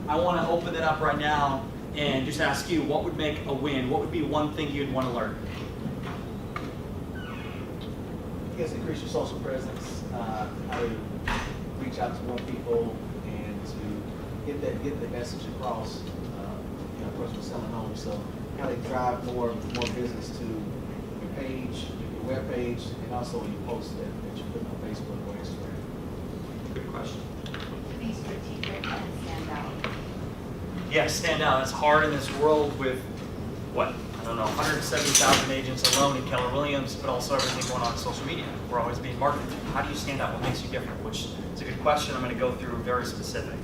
I want to open it up right now and just ask you, what would make a win? What would be one thing you'd want to learn? I guess increase your social presence. How to reach out to more people and to get the message across. Of course, we're selling homes, so how to drive more business to your page, your web page, and also your posts that you put on Facebook or Instagram. Good question. Be strategic and stand out. Yeah, stand out. It's hard in this world with, what, I don't know, 170,000 agents alone in Keller Williams, but also everything going on in social media. We're always being marketed to. How do you stand out? What makes you different? Which is a good question. I'm going to go through very specific.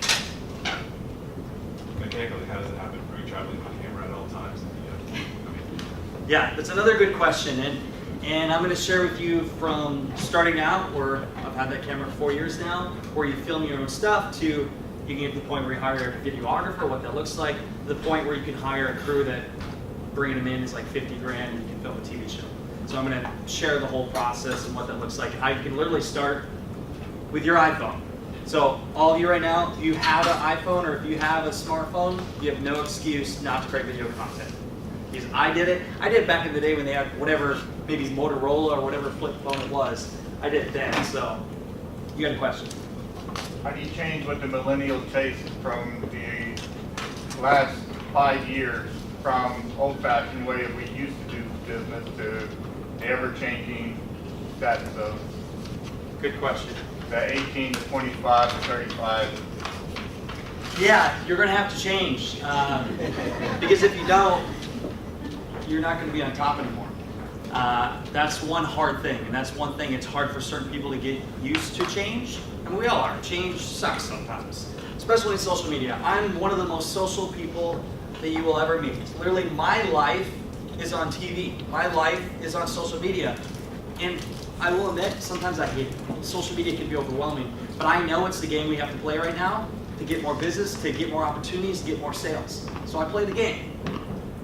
Mechanically, how does it happen? Are you traveling on camera at all times? Yeah, that's another good question. And I'm going to share with you from starting out, where I've had that camera for 4 years now, where you film your own stuff, to you can get to the point where you hire a videographer, what that looks like, to the point where you can hire a crew that bringing them in is like 50 grand and you can film a TV show. So I'm going to share the whole process and what that looks like, and how you can literally start with your iPhone. So all of you right now, if you have an iPhone or if you have a smartphone, you have no excuse not to create video content. Because I did it back in the day when they had whatever, maybe Motorola or whatever flip phone it was. I did it then. So you got a question? How do you change what the millennials chase from the last 5 years, from old-fashioned way that we used to do business to the ever-changing status of Good question. the 18 to 25 to 35? Yeah, you're going to have to change. Because if you don't, you're not going to be on top anymore. That's one hard thing, and that's one thing it's hard for certain people to get used to change. I mean, we all are. Change sucks sometimes, especially in social media. I'm one of the most social people that you will ever meet. Literally, my life is on TV. My life is on social media. And I will admit, sometimes I hate it. Social media can be overwhelming, but I know it's the game we have to play right now to get more business, to get more opportunities, to get more sales. So I play the game.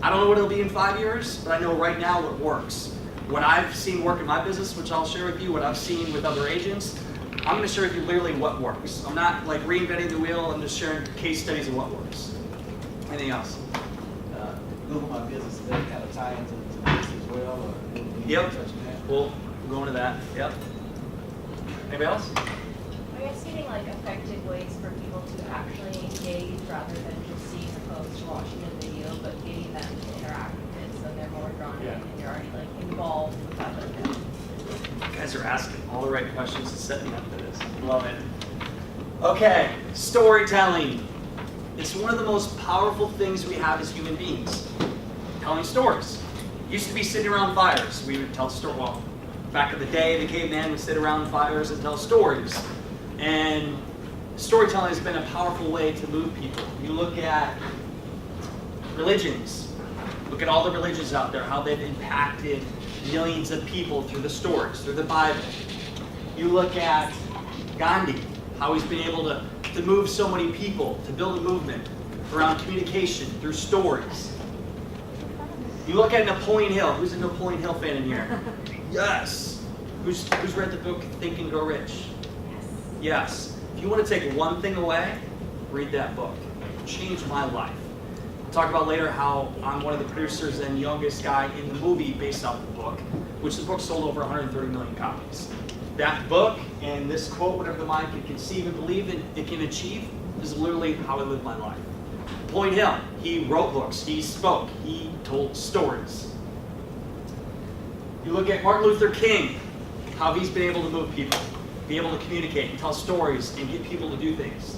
I don't know what it'll be in 5 years, but I know right now what works. What I've seen work in my business, which I'll share with you, what I've seen with other agents, I'm going to share with you literally what works. I'm not like reinventing the wheel, I'm just sharing case studies of what works. Anything else? Google My Business, does that kind of tie into this as well? Or Yep. touching that? We'll go into that. Yep. Anybody else? Are you guys getting like effective ways for people to actually engage rather than just seeing a post, watching a video, but getting them to interact with it so they're more drawn in and you're already like involved with that event? You guys are asking all the right questions and setting me up for this. Love it. Okay, storytelling. It's one of the most powerful things we have as human beings. Telling stories. Used to be sitting around fires. We would tell stories. Well, back in the day, the caveman would sit around fires and tell stories. And storytelling has been a powerful way to move people. You look at religions. Look at all the religions out there, how they've impacted millions of people through the stories, through the Bible. You look at Gandhi, how he's been able to move so many people, to build a movement around communication through stories. You look at Napoleon Hill. Who's a Napoleon Hill fan in here? Yes. Who's read the book Think and Grow Rich? Yes. If you want to take one thing away, read that book. It changed my life. I'll talk about later how I'm one of the producers and youngest guy in the movie based off the book, which the book sold over 130 million copies. That book and this quote, whatever the mind can conceive and believe it can achieve, is literally how I live my life. Napoleon Hill, he wrote books, he spoke, he told stories. You look at Martin Luther King, how he's been able to move people, be able to communicate and tell stories and get people to do things.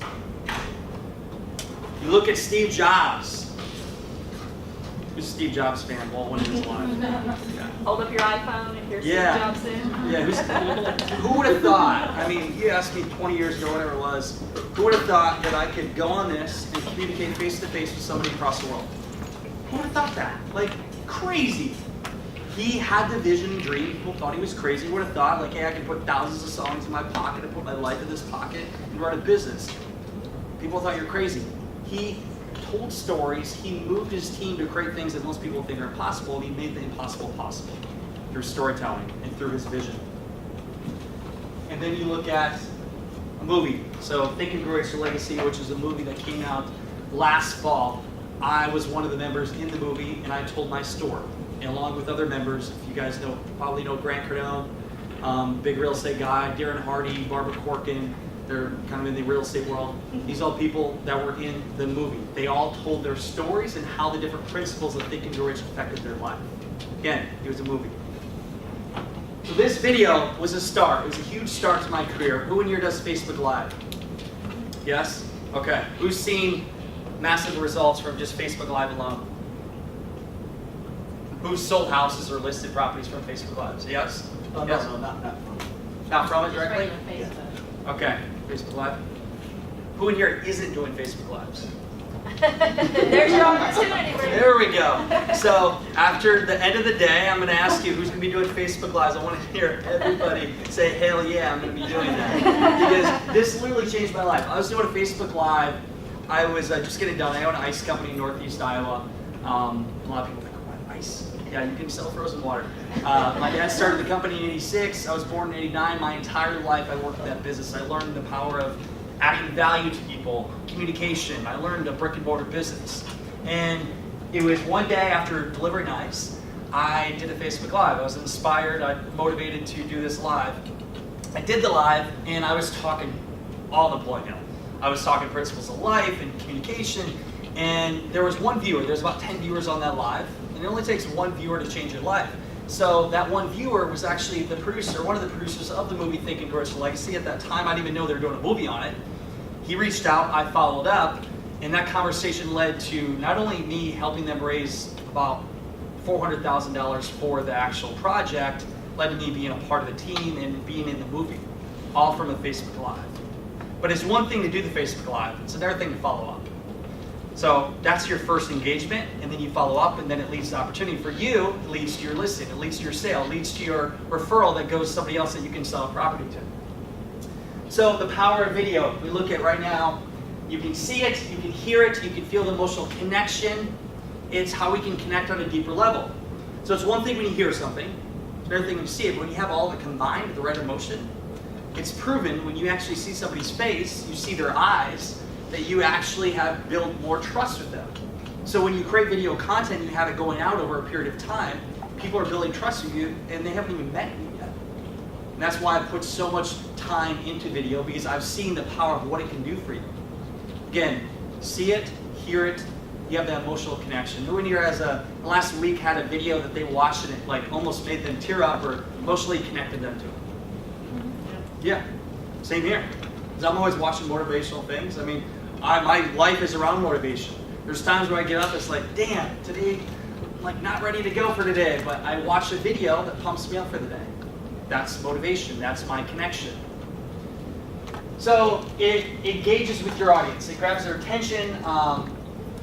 You look at Steve Jobs. Who's a Steve Jobs fan? Well, when he was alive. Yeah. Hold up your iPhone and here's Steve Jobs in. Yeah, who would have thought? I mean, you asked me 20 years ago, whatever it was, who would have thought that I could go on this and communicate face to face with somebody across the world? Who would have thought that? Like, crazy. He had the vision and dream. People thought he was crazy. Would have thought, like, hey, I can put thousands of songs in my pocket and put my life in this pocket and run a business. People thought you're crazy. He told stories. He moved his team to create things that most people think are impossible, and he made the impossible possible through storytelling and through his vision. And then you look at a movie. So Think and Grow Rich: Your Legacy, which is a movie that came out last fall, I was one of the members in the movie, and I told my story, and along with other members. If you guys probably know Grant Cardone, big real estate guy, Darren Hardy, Barbara Corkin. They're kind of in the real estate world. These are all people that were in the movie. They all told their stories and how the different principles of Think and Grow Rich affected their life. Again, it was a movie. So this video was a start. It was a huge start to my career. Who in here does Facebook Live? Yes? Okay. Who's seen massive results from just Facebook Live alone? Who's sold houses or listed properties from Facebook Lives? Yes? Oh, Yes? no, not from. Not from it Just directly? regular Facebook. Okay, Facebook Live. Who in here isn't doing Facebook Lives? There's your opportunity. There we go. So after the end of the day, I'm going to ask you who's going to be doing Facebook Lives. I want to hear everybody say, hell yeah, I'm going to be doing that. Because this literally changed my life. I was doing a Facebook Live. I was just getting done. I own an ice company in Northeast Iowa. A lot of people think, what, ice? Yeah, you can sell frozen water. My dad started the company in '86. I was born in '89. My entire life I worked in that business. I learned the power of adding value to people, communication. I learned a brick and mortar business. And it was one day after delivering ice, I did a Facebook Live. I was inspired, motivated to do this live. I did the live, and I was talking all the boy now. I was talking principles of life and communication, and there was one viewer. There's about 10 viewers on that live, and it only takes one viewer to change your life. So that one viewer was actually the producer, one of the producers of the movie Think and Grow Rich Legacy. At that time, I didn't even know they were doing a movie on it. He reached out, I followed up, and that conversation led to not only me helping them raise about $400,000 for the actual project, led to me being a part of the team and being in the movie, all from a Facebook Live. But it's one thing to do the Facebook Live, it's another thing to follow up. So that's your first engagement, and then you follow up, and then it leads to opportunity for you. It leads to your listing, it leads to your sale, it leads to your referral that goes to somebody else that you can sell a property to. So the power of video, we look at right now, you can see it, you can hear it, you can feel the emotional connection. It's how we can connect on a deeper level. So it's one thing when you hear something, it's another thing when you see it, but when you have all of it combined with the right emotion, it's proven when you actually see somebody's face, you see their eyes, that you actually have built more trust with them. So when you create video content and you have it going out over a period of time, people are building trust with you and they haven't even met you yet. And that's why I put so much time into video, because I've seen the power of what it can do for you. Again, see it, hear it, you have that emotional connection. Who in here last week had a video that they watched and it like almost made them tear up or emotionally connected them to it? Yeah, same here. Because I'm always watching motivational things. I mean, my life is around motivation. There's times where I get up, it's like, damn, today, I'm like not ready to go for today, but I watch a video that pumps me up for the day. That's motivation, that's my connection. So it engages with your audience. It grabs their attention.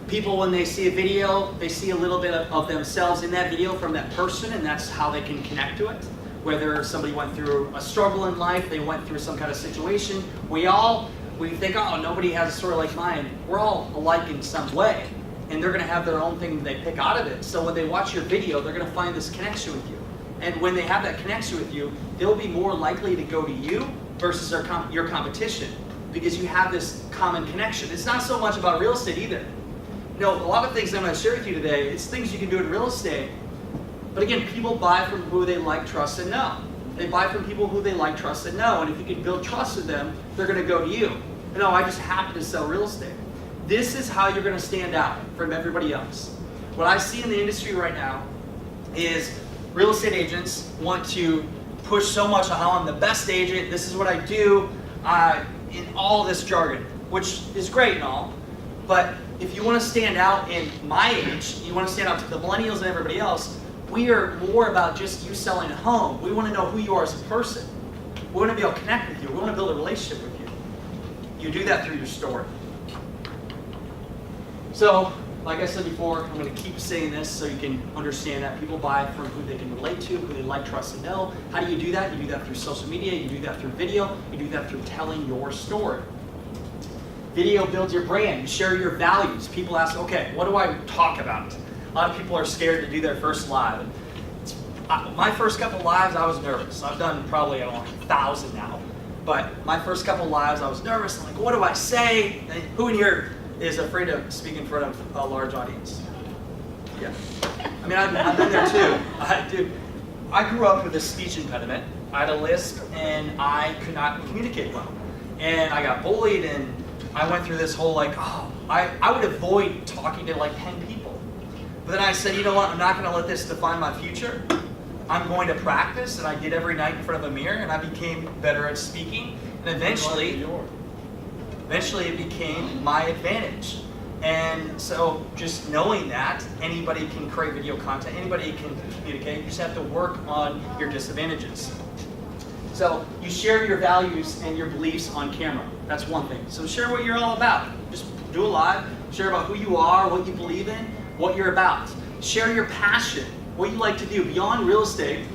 People, when they see a video, they see a little bit of themselves in that video from that person, and that's how they can connect to it. Whether somebody went through a struggle in life, they went through some kind of situation. We think, oh, nobody has a story like mine. We're all alike in some way, and they're going to have their own thing they pick out of it. So when they watch your video, they're going to find this connection with you. And when they have that connection with you, they'll be more likely to go to you versus your competition, because you have this common connection. It's not so much about real estate either. You know, a lot of things I'm going to share with you today, it's things you can do in real estate. But again, people buy from who they like, trust, and know. They buy from people who they like, trust, and know. And if you can build trust with them, they're going to go to you. No, I just happen to sell real estate. This is how you're going to stand out from everybody else. What I see in the industry right now is real estate agents want to push so much on how I'm the best agent, this is what I do, in all this jargon, which is great and all, but if you want to stand out in my age, you want to stand out to the millennials and everybody else, we are more about just you selling a home. We want to know who you are as a person. We want to be able to connect with you. We want to build a relationship with you. You do that through your story. So, like I said before, I'm going to keep saying this so you can understand that people buy from who they can relate to, who they like, trust, and know. How do you do that? You do that through social media, you do that through video, you do that through telling your story. Video builds your brand, you share your values. People ask, okay, what do I talk about? A lot of people are scared to do their first live. My first couple lives, I was nervous. I've done probably 1,000 now. But my first couple lives, I was nervous. I'm like, what do I say? And who in here is afraid to speak in front of a large audience? Yeah. I mean, I've been there too. I grew up with a speech impediment. I had a lisp and I could not communicate well. And I got bullied and I went through this whole like, I would avoid talking to like 10 people. But then I said, you know what, I'm not gonna let this define my future. I'm going to practice, and I did every night in front of a mirror, and I became better at speaking. And eventually it became my advantage. And so just knowing that, anybody can create video content, anybody can communicate, you just have to work on your disadvantages. So you share your values and your beliefs on camera. That's one thing. So share what you're all about. Just do a live, share about who you are, what you believe in, what you're about. Share your passion, what you like to do beyond real estate.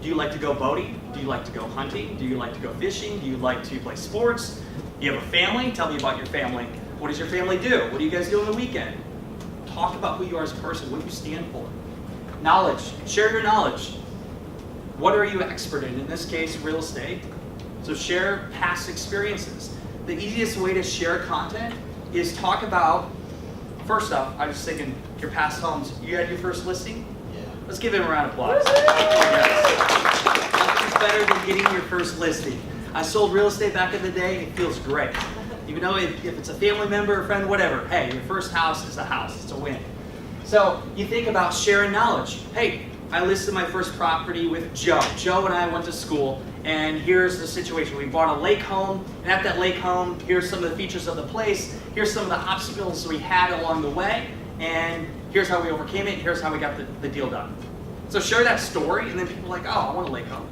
Do you like to go boating? Do you like to go hunting? Do you like to go fishing? Do you like to play sports? Do you have a family? Tell me about your family. What does your family do? What do you guys do on the weekend? Talk about who you are as a person, what you stand for. Knowledge, share your knowledge. What are you expert in? In this case, real estate. So share past experiences. The easiest way to share content is talk about, first off, I was thinking your past homes. You had your first listing? Yeah. Let's give him a round of applause. Yes. Nothing's better than getting your first listing. I sold real estate back in the day. It feels great. Even though if it's a family member, a friend, whatever, hey, your first house is a house. It's a win. So you think about sharing knowledge. Hey, I listed my first property with Joe. Joe and I went to school, and here's the situation. We bought a lake home, and at that lake home, here's some of the features of the place. Here's some of the obstacles we had along the way, and here's how we overcame it. Here's how we got the deal done. So share that story, and then people are like, oh, I want a lake home.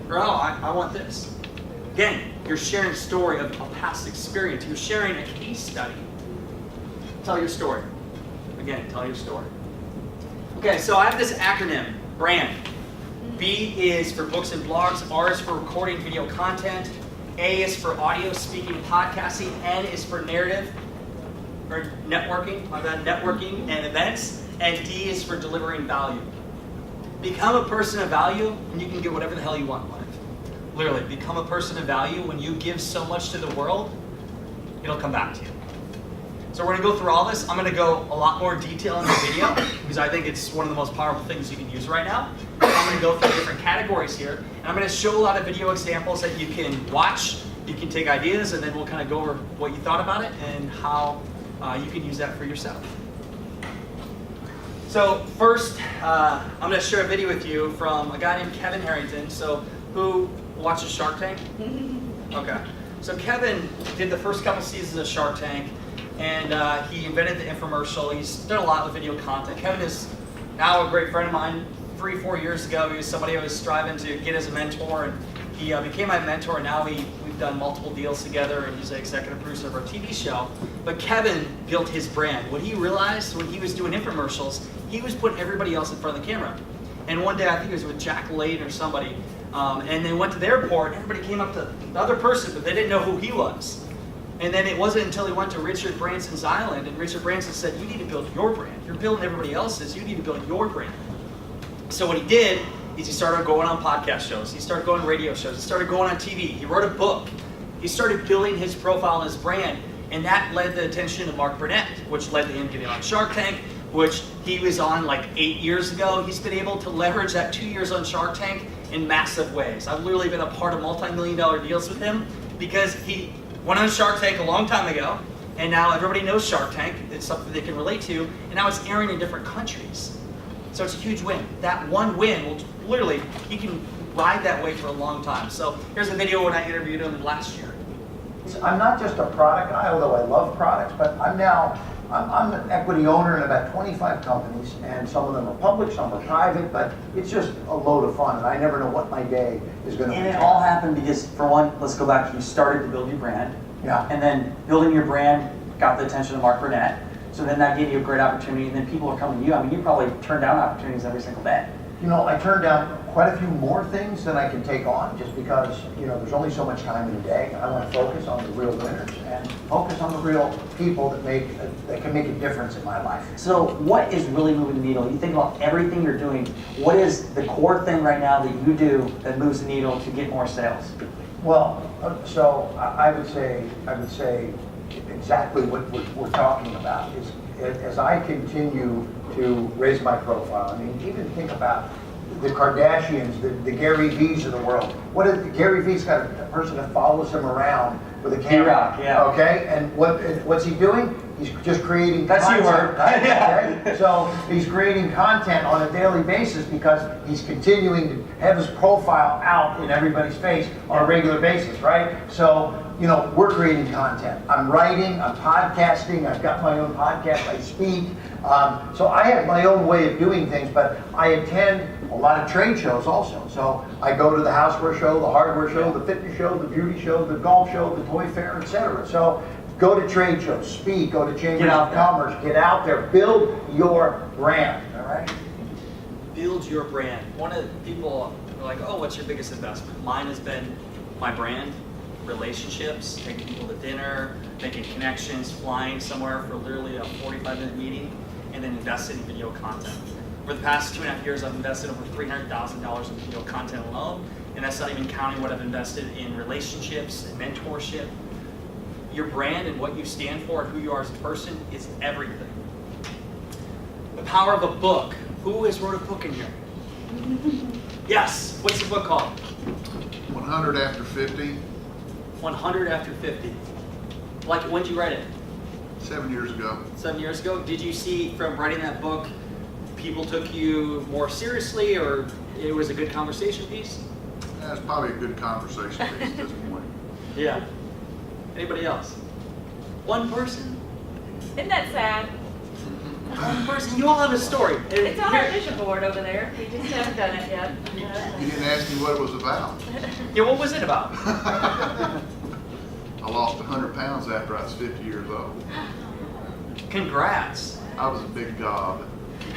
Or, oh, I want this. Again, you're sharing a story of a past experience. You're sharing a case study. Tell your story. Again, tell your story. Okay, so I have this acronym, BRAND. B is for books and blogs, R is for recording video content, A is for audio, speaking, podcasting, N is for narrative, or networking, networking and events, and D is for delivering value. Become a person of value, and you can get whatever the hell you want in life. Literally, become a person of value. When you give so much to the world, it'll come back to you. So we're gonna go through all this. I'm gonna go a lot more detail in the video because I think it's one of the most powerful things you can use right now. I'm gonna go through different categories here, and I'm gonna show a lot of video examples that you can watch. You can take ideas, and then we'll kind of go over what you thought about it and how you can use that for yourself. So first, I'm gonna share a video with you from a guy named Kevin Harrington. So who watches Shark Tank? Okay. So Kevin did the first couple seasons of Shark Tank, and he invented the infomercial. He's done a lot with video content. Kevin is now a great friend of mine. 3-4 years ago, he was somebody I was striving to get as a mentor, and he became my mentor, and now we've done multiple deals together, and he's the executive producer of our TV show. But Kevin built his brand. What he realized when he was doing infomercials, he was putting everybody else in front of the camera. And one day, I think it was with Jack Lane or somebody, and they went to the airport, and everybody came up to the other person, but they didn't know who he was. And then it wasn't until he went to Richard Branson's island, and Richard Branson said, you need to build your brand. You're building everybody else's, you need to build your brand. So what he did is he started going on podcast shows, he started going on radio shows, he started going on TV, he wrote a book, he started building his profile and his brand, and that led the attention of Mark Burnett, which led to him getting on Shark Tank, which he was on like 8 years ago. He's been able to leverage that 2 years on Shark Tank in massive ways. I've literally been a part of multi-million-dollar deals with him because he went on Shark Tank a long time ago, and now everybody knows Shark Tank. It's something they can relate to, and now it's airing in different countries. So it's a huge win. That one win will literally, you can ride that way for a long time. So here's a video when I interviewed him last year. I'm not just a product guy, although I love products, but I'm an equity owner in about 25 companies, and some of them are public, some are private, but it's just a load of fun, and I never know what my day is going to be. And it all happened because, for one, let's go back, you started to build your brand. Yeah. And then building your brand got the attention of Mark Burnett. So then that gave you a great opportunity, and then people are coming to you. I mean, you probably turn down opportunities every single day. You know, I turn down quite a few more things than I can take on, just because, you know, there's only so much time in a day. I want to focus on the real winners and focus on the real people that can make a difference in my life. So what is really moving the needle? You think about everything you're doing. What is the core thing right now that you do that moves the needle to get more sales? Well, so I would say exactly what we're talking about. Is as I continue to raise my profile, I mean, even think about the Kardashians, the Gary V's of the world. Gary V's got a person that follows him around with a camera. D-Rock, yeah. Okay, and what's he doing? He's just creating That's content. you, Herb. Right? Okay? So he's creating content on a daily basis because he's continuing to have his profile out in everybody's face on a regular basis, right? So, you know, we're creating content. I'm writing, I'm podcasting, I've got my own podcast, I speak. So I have my own way of doing things, but I attend a lot of trade shows also. So I go to the houseware show, the hardware show, the fitness show, the beauty show, the golf show, the toy fair, etc. So go to trade shows, speak, go to chambers of commerce, get out there, build your brand, all right? Build your brand. One of the people are like, oh, what's your biggest investment? Mine has been my brand, relationships, taking people to dinner, making connections, flying somewhere for literally a 45-minute meeting, and then investing in video content. For the past 2.5 years, I've invested over $300,000 in video content alone, and that's not even counting what I've invested in relationships and mentorship. Your brand and what you stand for and who you are as a person is everything. The power of a book. Who has wrote a book in here? Yes. What's the book called? 100 After 50. 100 After 50. Like, when did you write it? 7 years ago. 7 years ago. Did you see from writing that book, people took you more seriously, or it was a good conversation piece? Yeah, it's probably a good conversation piece at this point. Yeah. Anybody else? One person? Isn't that sad? One person. You all have a story. It's on our vision board over there. We just haven't done it yet. You didn't ask me what it was about. Yeah, what was it about? I lost 100 pounds after I was 50 years old. Congrats. I was a big gob.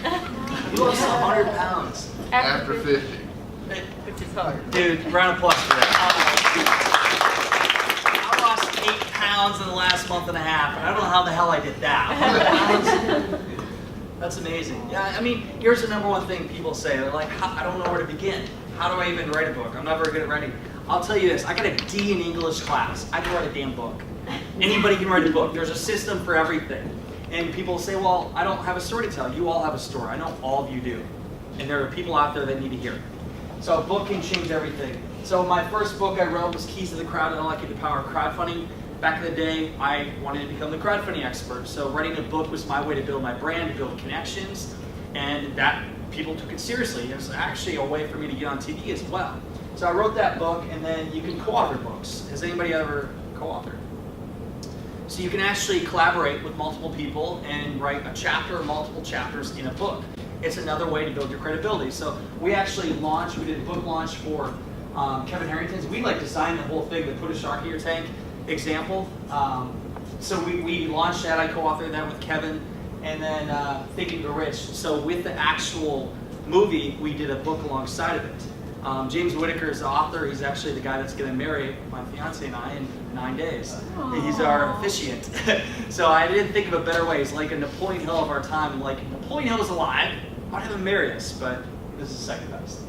You lost 100 pounds. After 50. Which is hard. Dude, round of applause for that. I lost 8 pounds in the last month and a half, and I don't know how the hell I did that. 100 pounds? That's amazing. Yeah, I mean, here's the number one thing people say. They're like, I don't know where to begin. How do I even write a book? I'm not very good at writing. I'll tell you this, I got a D in English class. I can write a damn book. Anybody can write a book. There's a system for everything. And people say, well, I don't have a story to tell. You all have a story. I know all of you do. And there are people out there that need to hear it. So a book can change everything. So my first book I wrote was Keys to the Crowd and Unlocking the Power of Crowdfunding. Back in the day, I wanted to become the crowdfunding expert. So writing a book was my way to build my brand, to build connections, and that people took it seriously. It was actually a way for me to get on TV as well. So I wrote that book, and then you can co-author books. Has anybody ever co-authored? So you can actually collaborate with multiple people and write a chapter or multiple chapters in a book. It's another way to build your credibility. So we actually we did a book launch for Kevin Harrington's. We like designed the whole thing, the Put a Shark in Your Tank example. So we launched that, I co-authored that with Kevin, and then Think and Grow Rich. So with the actual movie, we did a book alongside of it. James Whitaker is the author. He's actually the guy that's going to marry my fiance and I in 9 days. Aww. He's our officiant. So I didn't think of a better way. He's like a Napoleon Hill of our time. Like, Napoleon Hill is alive. I'd have him marry us, but this is second best.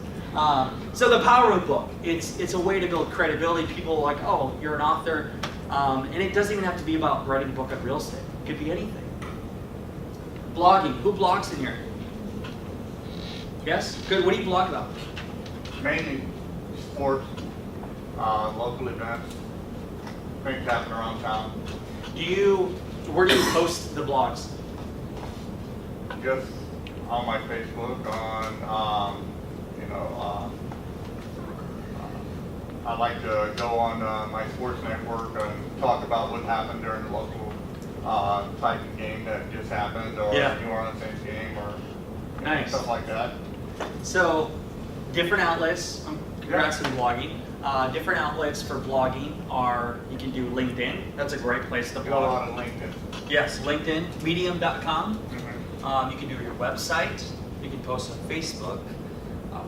So the power of a book, it's a way to build credibility. People are like, oh, you're an author. And it doesn't even have to be about writing a book on real estate. It could be anything. Blogging. Who blogs in here? Yes? Good. What do you blog about? Mainly sports, local events, things happening around town. Where do you post the blogs? Just on my Facebook, I like to go on my sports network and talk about what happened during the local type of game that just happened, or New Orleans Saints game, or Nice. stuff like that. So, different outlets. Congrats on blogging. Different outlets for blogging are, you can do LinkedIn. That's a great place to Do a lot blog. of LinkedIn. Yes, LinkedIn. Medium.com. Mhm. You can do your website. You can post on Facebook.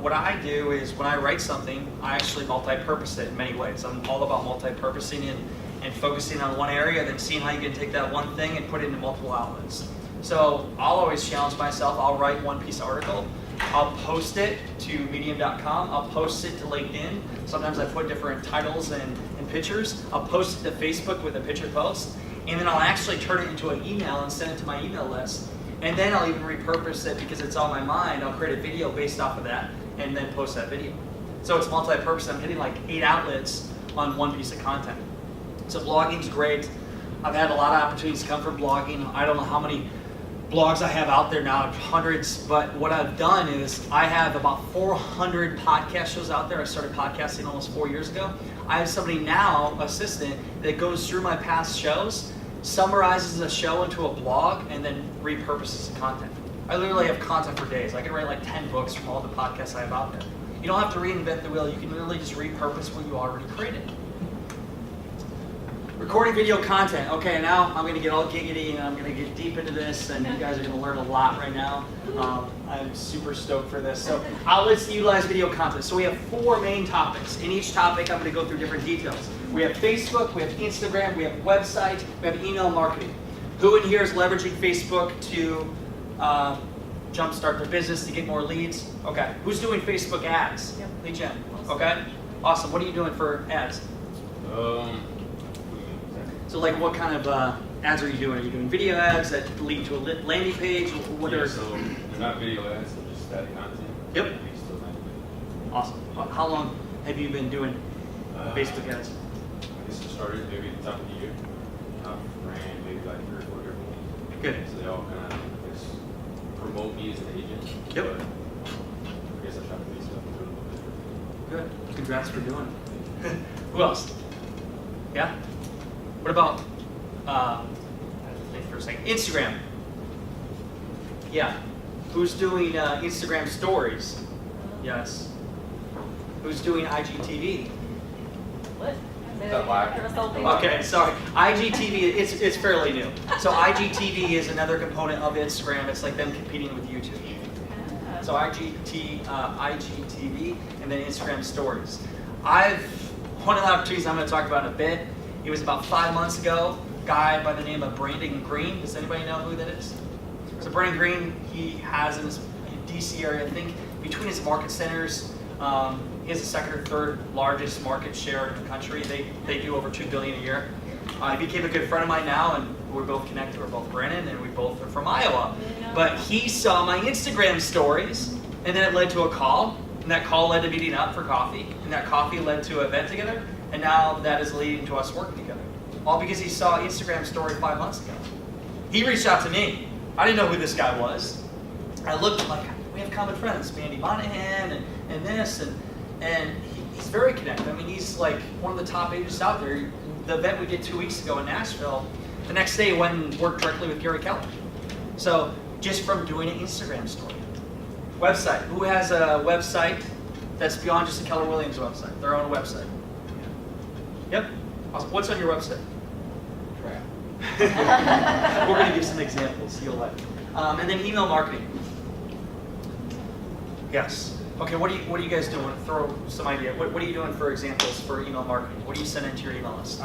What I do is when I write something, I actually multi-purpose it in many ways. I'm all about multi-purposing and focusing on one area, then seeing how you can take that one thing and put it into multiple outlets. So I'll always challenge myself. I'll write one piece of article. I'll post it to medium.com. I'll post it to LinkedIn. Sometimes I put different titles and pictures. I'll post it to Facebook with a picture post. and then I'll actually turn it into an email and send it to my email list. And then I'll even repurpose it because it's on my mind. I'll create a video based off of that and then post that video. So it's multi-purpose. I'm hitting like 8 outlets on one piece of content. So blogging's great. I've had a lot of opportunities come from blogging. I don't know how many blogs I have out there now, hundreds, but what I've done is I have about 400 podcast shows out there. I started podcasting almost 4 years ago. I have somebody now, assistant, that goes through my past shows, summarizes a show into a blog, and then repurposes the content. I literally have content for days. I can write like 10 books from all the podcasts I have out there. You don't have to reinvent the wheel. You can literally just repurpose what you already created. Recording video content. Okay, now I'm going to get all giggity and I'm going to get deep into this, and you guys are going to learn a lot right now. I'm super stoked for this. So outlets to utilize video content. So we have 4 main topics. In each topic, I'm going to go through different details. We have Facebook, we have Instagram, we have website, we have email marketing. Who in here is leveraging Facebook to jumpstart their business, to get more leads? Okay. Who's doing Facebook ads? Yep. Lead gen. Okay. Awesome. What are you doing for ads? So like what kind of ads are you doing? Are you doing video ads that lead to a landing page? What Yeah, are... so they're not video ads, they're just static content. Yep. They still landing page. Awesome. How long have you been doing Facebook ads? I guess it started maybe at the top of the year. I've ran maybe like 3 or 4 different Good. ones. So they all kind of, I guess, promote me as an agent. Yep. But I guess I try to be stuff a little bit different. Good. Congrats for doing it. Who else? Yeah? What about, I have to think for a second, Instagram? Yeah. Who's doing Instagram stories? Yes. Who's doing IGTV? What? that live? Give us all the- Okay, sorry. IGTV, it's fairly new. So IGTV is another component of Instagram. It's like them competing with YouTube. So IGTV and then Instagram stories. One of the opportunities I'm going to talk about in a bit, it was about 5 months ago, a guy by the name of Brandon Green. Does anybody know who that is? So Brandon Green, he has in his DC area, I think, between his market centers, he has the second or third largest market share in the country. They do over $2 billion a year. He became a good friend of mine now, and we're both connected. We're both Brandon, and we both are from Iowa. But he saw my Instagram stories, and then it led to a call, and that call led to meeting up for coffee, and that coffee led to an event together, and now that is leading to us working together. All because he saw an Instagram story 5 months ago. He reached out to me. I didn't know who this guy was. I looked like, we have common friends, Mandy Monahan and this, and he's very connected. I mean, he's like one of the top agents out there. The event we did 2 weeks ago in Nashville, the next day went and worked directly with Gary Keller. So just from doing an Instagram story. Website. Who has a website that's beyond just a Keller Williams website, their own website? Yep. Awesome. What's on your website? Crap. We're going to give some examples. You'll like. And then email marketing. Yes. Okay. What are you guys doing? Throw some idea. What are you doing for examples for email marketing? What do you send into your email list?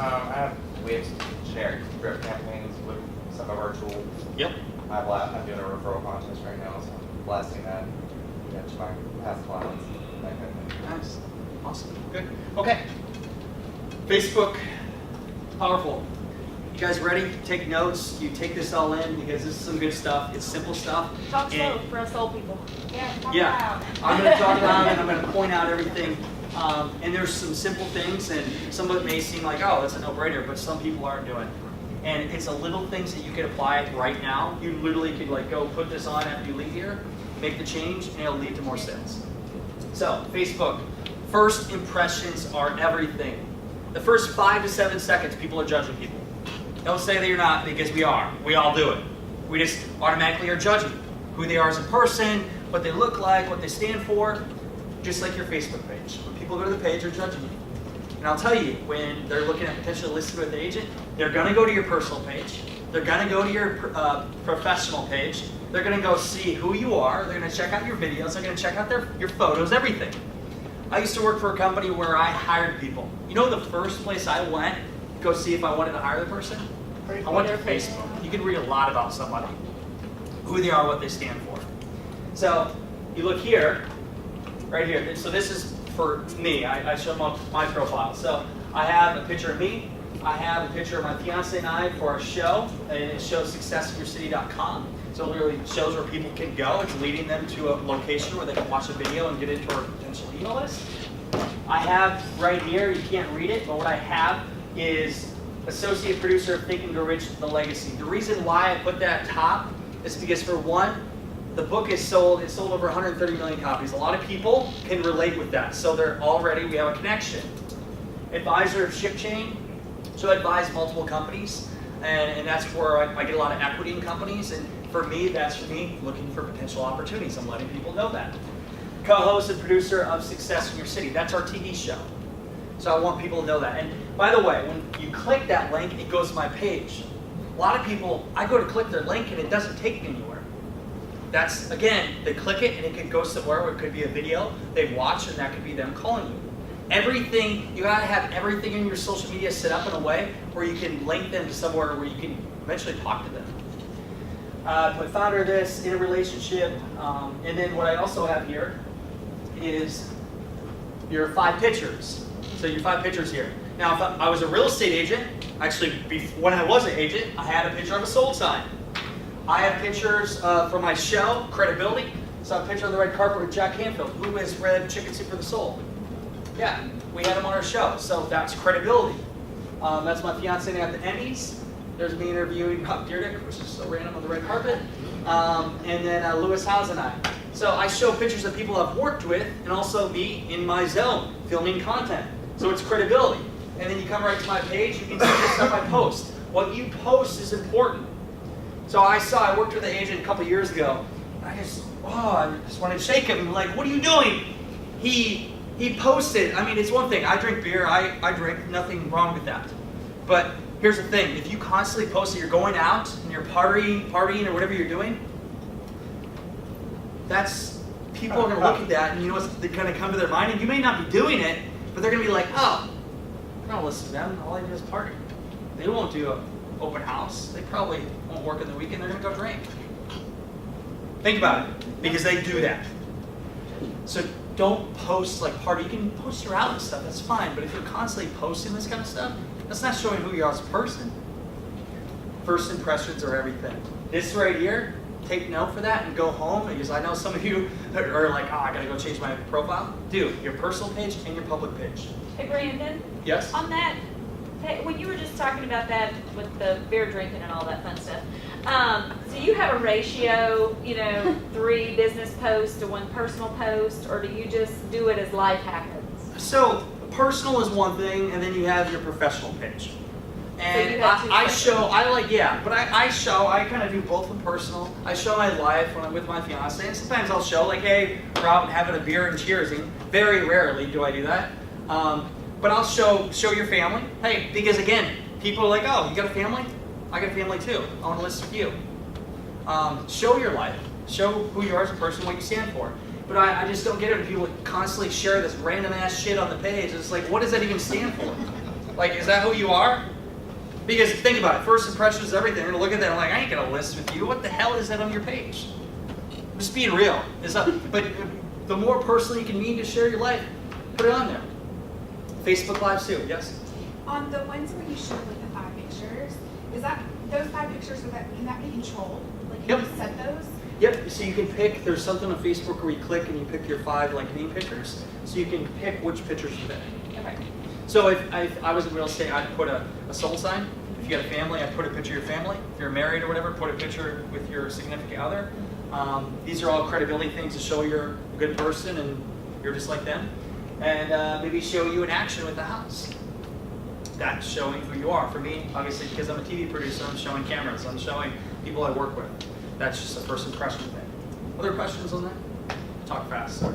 We have shared drip campaigns with some of our tools. Yep. I'm doing a referral contest right now, so I'm blasting that. To my past clients, that kind of thing. Nice. Awesome. Good. Okay. Facebook. Powerful. You guys ready? Take notes. You take this all in because this is some good stuff. It's simple stuff. Talk slow And- for us old people. Yeah, I'm going to talk about it and I'm going to point out everything. And there's some simple things, and some of it may seem like, oh, that's a no-brainer, but some people aren't doing it. And it's a little things that you can apply right now. You literally could like go put this on after you leave here, make the change, and it'll lead to more sales. So, Facebook. First impressions are everything. The first 5 to 7 seconds, people are judging people. Don't say that you're not, because we are. We all do it. We just automatically are judging who they are as a person, what they look like, what they stand for, just like your Facebook page. When people go to the page, they're judging you. And I'll tell you, when they're looking at potentially listing with the agent, they're going to go to your personal page. They're going to go to your professional page. They're going to go see who you are. They're going to check out your videos. They're going to check out your photos, everything. I used to work for a company where I hired people. You know the first place I went to go see if I wanted to hire the person? I went to Facebook. You can read a lot about somebody, who they are, what they stand for. So you look here, right here. So this is for me. I show them my profile. So I have a picture of me. I have a picture of my fiance and I for our show, and it shows successinyourcity.com. So it literally shows where people can go. It's leading them to a location where they can watch a video and get into our potential email list. I have right here, you can't read it, but what I have is associate producer of Think and Grow Rich, The Legacy. The reason why I put that top is because, for one, the book is sold. It's sold over 130 million copies. A lot of people can relate with that. So they're already, we have a connection. Advisor of Ship Chain. So I advise multiple companies, and that's where I get a lot of equity in companies. And for me, that's for me looking for potential opportunities. I'm letting people know that. Co-host and producer of Success in Your City. That's our TV show. So I want people to know that. And by the way, when you click that link, it goes to my page. A lot of people, I go to click their link and it doesn't take me anywhere. That's, again, they click it and it could go somewhere where it could be a video they watch, and that could be them calling you. Everything, you gotta have everything in your social media set up in a way where you can link them to somewhere where you can eventually talk to them. Put founder of this, in a relationship, and then what I also have here is your 5 pictures. So your 5 pictures here. Now, if I was a real estate agent, actually, when I was an agent, I had a picture of a sold sign. I have pictures for my show, Credibility. So I have a picture on the red carpet with Jack Canfield. Who has read Chicken Soup for the Soul? Yeah, we had him on our show, so that's credibility. That's my fiance at the Emmys. There's me interviewing Rob Dyrdek, which is so random, on the red carpet. And then Lewis Howes and I. So I show pictures of people I've worked with, and also me in my zone, filming content. So it's credibility. And then you come right to my page, you can see the stuff I post. What you post is important. So I worked with an agent a couple years ago. I just wanted to shake him. Like, what are you doing? He posted, I mean, it's one thing. I drink beer, I drink, nothing wrong with that. But here's the thing, if you constantly post that you're going out and you're partying or whatever you're doing, people are going to look at that, and you know what's going to come to their mind, and you may not be doing it, but they're going to be like, oh, I'm not going to listen to them, all I do is party. They won't do an open house. They probably won't work on the weekend, they're going to go drink. Think about it, because they do that. So don't post like party. You can post your out and stuff, that's fine, but if you're constantly posting this kind of stuff, that's not showing who you are as a person. First impressions are everything. This right here, take note for that and go home, because I know some of you are like, oh, I gotta go change my profile. Do your personal page and your public page. Hey, Brandon. Yes? On that, when you were just talking about that with the beer drinking and all that fun stuff, so you have a ratio, 3 business posts to 1 personal post, or do you just do it as life happens? So personal is one thing, and then you have your professional page. And you have two I kind of do both with personal. I show my life when I'm with my fiance, and sometimes I'll show like, hey, Rob having a beer and cheersing. Very rarely do I do that. But I'll show your family. Hey, because again, people are like, oh, you got a family? I got a family too. I want to list with you. Show your life. Show who you are as a person, what you stand for. But I just don't get it when people constantly share this random ass shit on the page. It's like, what does that even stand for? Like, is that who you are? Because think about it, first impressions is everything. You're gonna look at that and like, I ain't gonna list with you. What the hell is that on your page? I'm just being real. But the more personal you can mean to share your life, put it on there. Facebook Live too, yes? On the ones where you show like the 5 pictures, is that those 5 pictures, can that be controlled? Like you just set those? Yep, so you can pick, there's something on Facebook where you click and you pick your 5 like main pictures. So you can pick which pictures you pick. Okay. So if I was in real estate, I'd put a soul sign. If you got a family, I'd put a picture of your family. If you're married or whatever, put a picture with your significant other. These are all credibility things to show you're a good person and you're just like them. And maybe show you in action with the house. That's showing who you are. For me, obviously, because I'm a TV producer, I'm showing cameras. I'm showing people I work with. That's just a first impression thing. Other questions on that? Talk fast, sorry.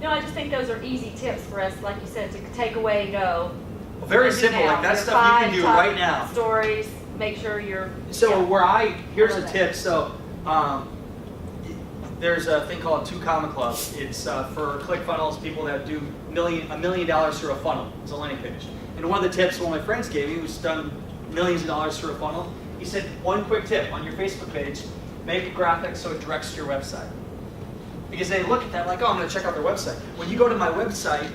No, I just think those are easy tips for us, like you said, to take away and go. Well, very simple, like that stuff you can do right now. Stories, make sure you're. So here's a tip. So there's a thing called 2 Comma Club. It's for ClickFunnels, people that do $1 million through a funnel. It's a landing page. And one of the tips one of my friends gave me, who's done millions of dollars through a funnel, he said, one quick tip on your Facebook page, make a graphic so it directs to your website. Because they look at that like, oh, I'm going to check out their website. When you go to my website,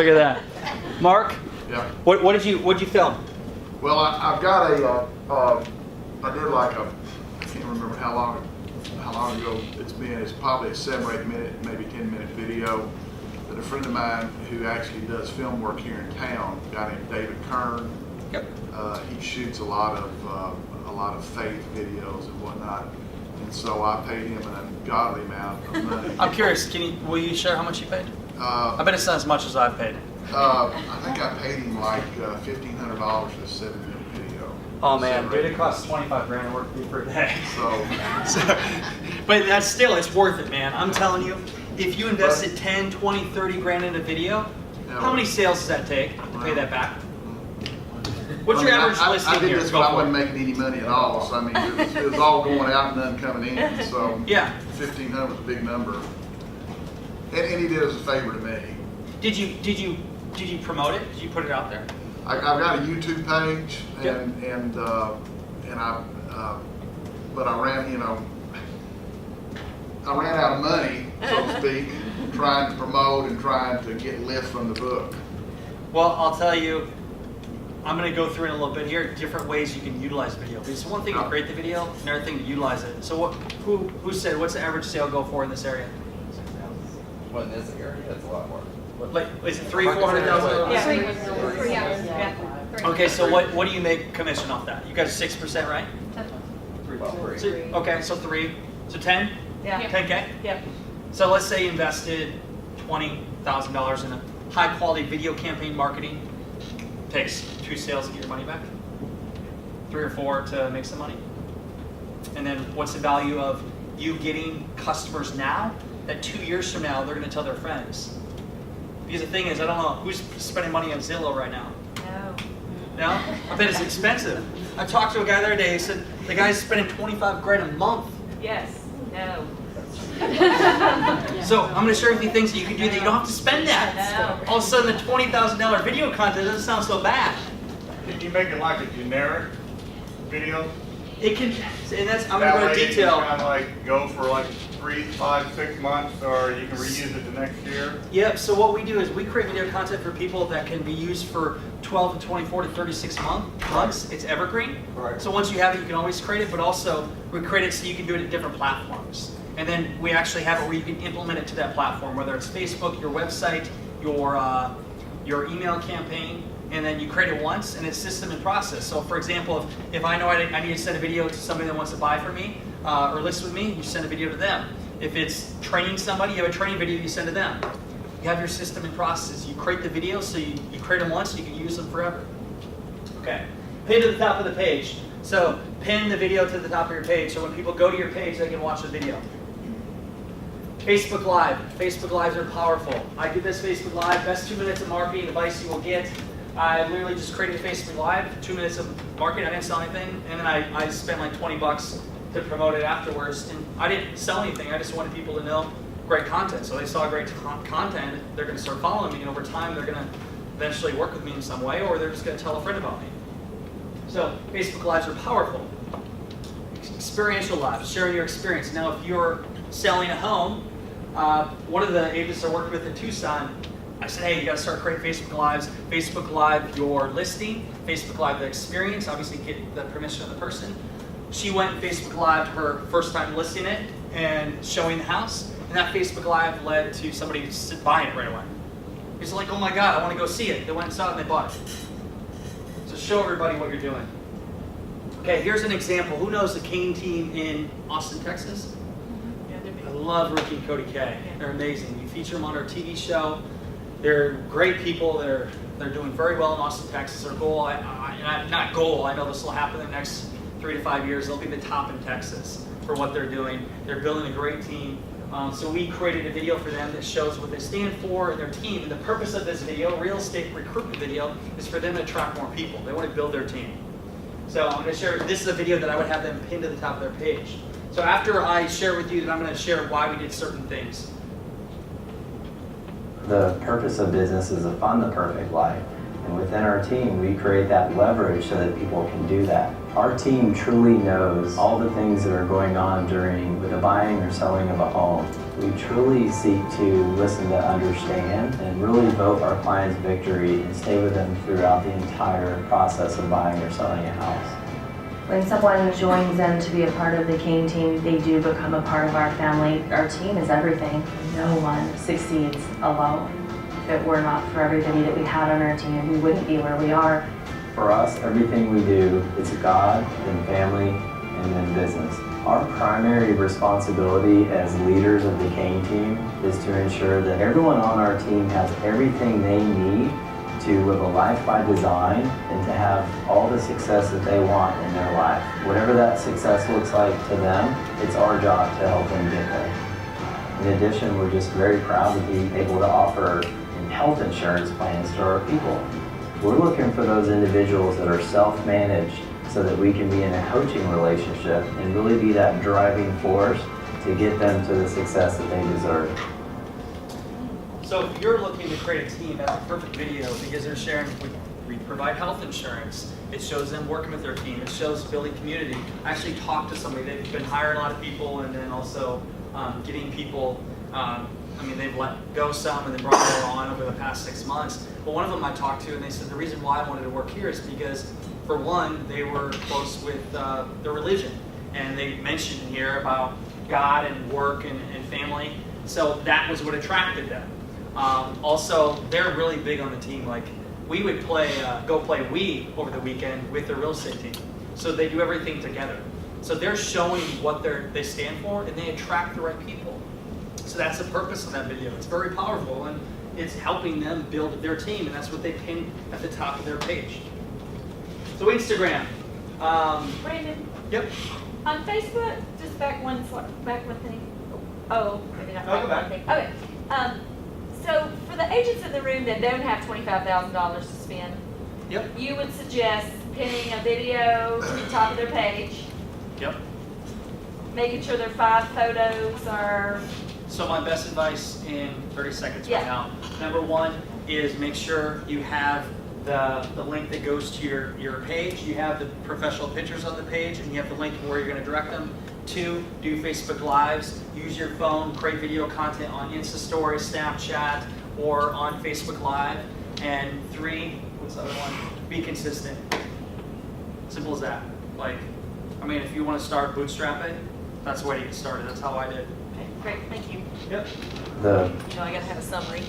Look at that. Mark, Yeah. what did you film? Well, I've got I did like I can't remember how long ago it's been. It's probably a 7 or 8 minute, maybe 10-minute video that a friend of mine who actually does film work here in town, a guy named David Kern. Yep. He shoots a lot of faith videos and whatnot, and so I paid him an ungodly amount of money. I'm curious. Will you share how much you paid? I bet it's not as much as I've paid. I think I paid him like $1,500 for a 7-minute video. Oh man, 7 or dude, 8 it costs 25 grand to work with you for a day. So, But that's still, it's worth it, man. I'm telling you, if you invested 10, 20, 30 grand in a video, how many sales does that take to pay that back? What's your average listing I did here? this Go when I for wasn't it. making any money at all. So I mean, it was all going out and none coming in. So Yeah. 1,500 was a big number. And he did us a favor to me. Did you promote it? Did you put it out there? I've got a YouTube page, Yep. but I ran out of money, so to speak, trying to promote and trying to get lift from the book. Well, I'll tell you, I'm going to go through in a little bit here, different ways you can utilize video. Because one thing to create the video, another thing to utilize it. So who said, what's the average sale go for in this area? Well, in this area, it's a lot more. Like, is it 300,000-400,000? Yeah. Okay, so what do you make commission off that? You guys are 6%, right? Well, So, okay, so 3. So 10? Yeah. 10K? Yep. So let's say you invested $20,000 in a high quality video campaign marketing. Takes 2 sales to get your money back. 3 or 4 to make some money. And then what's the value of you getting customers now that 2 years from now they're going to tell their friends? Because the thing is, I don't know who's spending money on Zillow right now. No. No? I bet it's expensive. I talked to a guy the other day. He said the guy's spending 25 grand a month. Yes. No. So I'm going to share with you things that you can do that you don't have to spend that. No. All of a sudden, the $20,000 video content doesn't sound so bad. Can you make it like a generic video? It can, and that's, I'm going That to go way into you can detail. kind of like go for like 3, 5, 6 months, or you can reuse it the next year. Yep, so what we do is we create video content for people that can be used for 12 to 24 to 36 months. It's evergreen. Right. So once you have it, you can always create it, but also we create it so you can do it at different platforms. And then we actually have it where you can implement it to that platform, whether it's Facebook, your website, your email campaign, and then you create it once, and it's system and process. So for example, if I know I need to send a video to somebody that wants to buy from me, or list with me, you send a video to them. If it's training somebody, you have a training video you send to them. You have your system and process. You create the video, so you create them once, you can use them forever. Okay, pin to the top of the page. So pin the video to the top of your page, so when people go to your page, they can watch the video. Facebook Live. Facebook Lives are powerful. I did this Facebook Live, best 2 minutes of marketing advice you will get. I literally just created a Facebook Live, 2 minutes of marketing, I didn't sell anything, and then I spent like 20 bucks to promote it afterwards. And I didn't sell anything, I just wanted people to know great content. So they saw great content, they're going to start following me, and over time they're going to eventually work with me in some way, or they're just going to tell a friend about me. So Facebook Lives are powerful. Experiential lives, sharing your experience. Now if you're selling a home, one of the agents I worked with in Tucson, I said, hey, you got to start creating Facebook Lives. Facebook Live your listing, Facebook Live the experience, obviously get the permission of the person. She went and Facebook Live her first time listing it and showing the house, and that Facebook Live led to somebody buying it right away. It's like, oh my God, I want to go see it. They went and saw it and they bought it. So show everybody what you're doing. Okay, here's an example. Who knows the Kane team in Austin, Texas? I love Ricky and Cody K. They're amazing. We feature them on our TV show. They're great people. They're doing very well in Austin, Texas. Their goal, not goal, I know this will happen in the next 3 to 5 years. They'll be the top in Texas for what they're doing. They're building a great team. So we created a video for them that shows what they stand for and their team. And the purpose of this video, real estate recruitment video, is for them to attract more people. They want to build their team. So I'm going to share, this is a video that I would have them pinned to the top of their page. So after I share with you, then I'm going to share why we did certain things. The purpose of business is to fund the perfect life. And within our team, we create that leverage so that people can do that. Our team truly knows all the things that are going on during the buying or selling of a home. We truly seek to listen to understand and really vote our clients' victory and stay with them throughout the entire process of buying or selling a house. When someone joins them to be a part of the Kane team, they do become a part of our family. Our team is everything. No one succeeds alone. If it were not for everybody that we had on our team, we wouldn't be where we are. For us, everything we do is God, then family, and then business. Our primary responsibility as leaders of the Kane team is to ensure that everyone on our team has everything they need to live a life by design and to have all the success that they want in their life. Whatever that success looks like to them, it's our job to help them get there. In addition, we're just very proud to be able to offer health insurance plans to our people. We're looking for those individuals that are self-managed so that we can be in a coaching relationship and really be that driving force to get them to the success that they deserve. So if you're looking to create a team, that's a perfect video because they're sharing, we provide health insurance. It shows them working with their team. It shows building community. I actually talked to somebody. They've been hiring a lot of people and then also getting people, they've let go some and then brought more on over the past 6 months. But one of them I talked to and they said the reason why I wanted to work here is because, for one, they were close with their religion. And they mentioned here about God and work and family. So that was what attracted them. Also, they're really big on the team. Like, we would go play Wii over the weekend with their real estate team. So they do everything together. So they're showing what they stand for, and they attract the right people. So that's the purpose of that video. It's very powerful, and it's helping them build their team, and that's what they pin at the top of their page. So Instagram. Brandon, Yep. on Facebook, just back one thing. Oh, maybe not I'll go back back. one thing. Okay. So for the agents in the room that don't have $25,000 to spend, Yep. you would suggest pinning a video to the top of their page, Yep. making sure their 5 photos are. So my best advice in 30 seconds Yeah. right now. Number one is make sure you have the link that goes to your page. You have the professional pictures on the page, and you have the link where you're going to direct them. 2, do Facebook Lives. Use your phone, create video content on Insta Stories, Snapchat, or on Facebook Live. And 3, what's the other one? Be consistent. Simple as that. If you want to start bootstrapping, that's the way to get started. That's how I did. Okay, great, thank you. Yep. I gotta have a summary.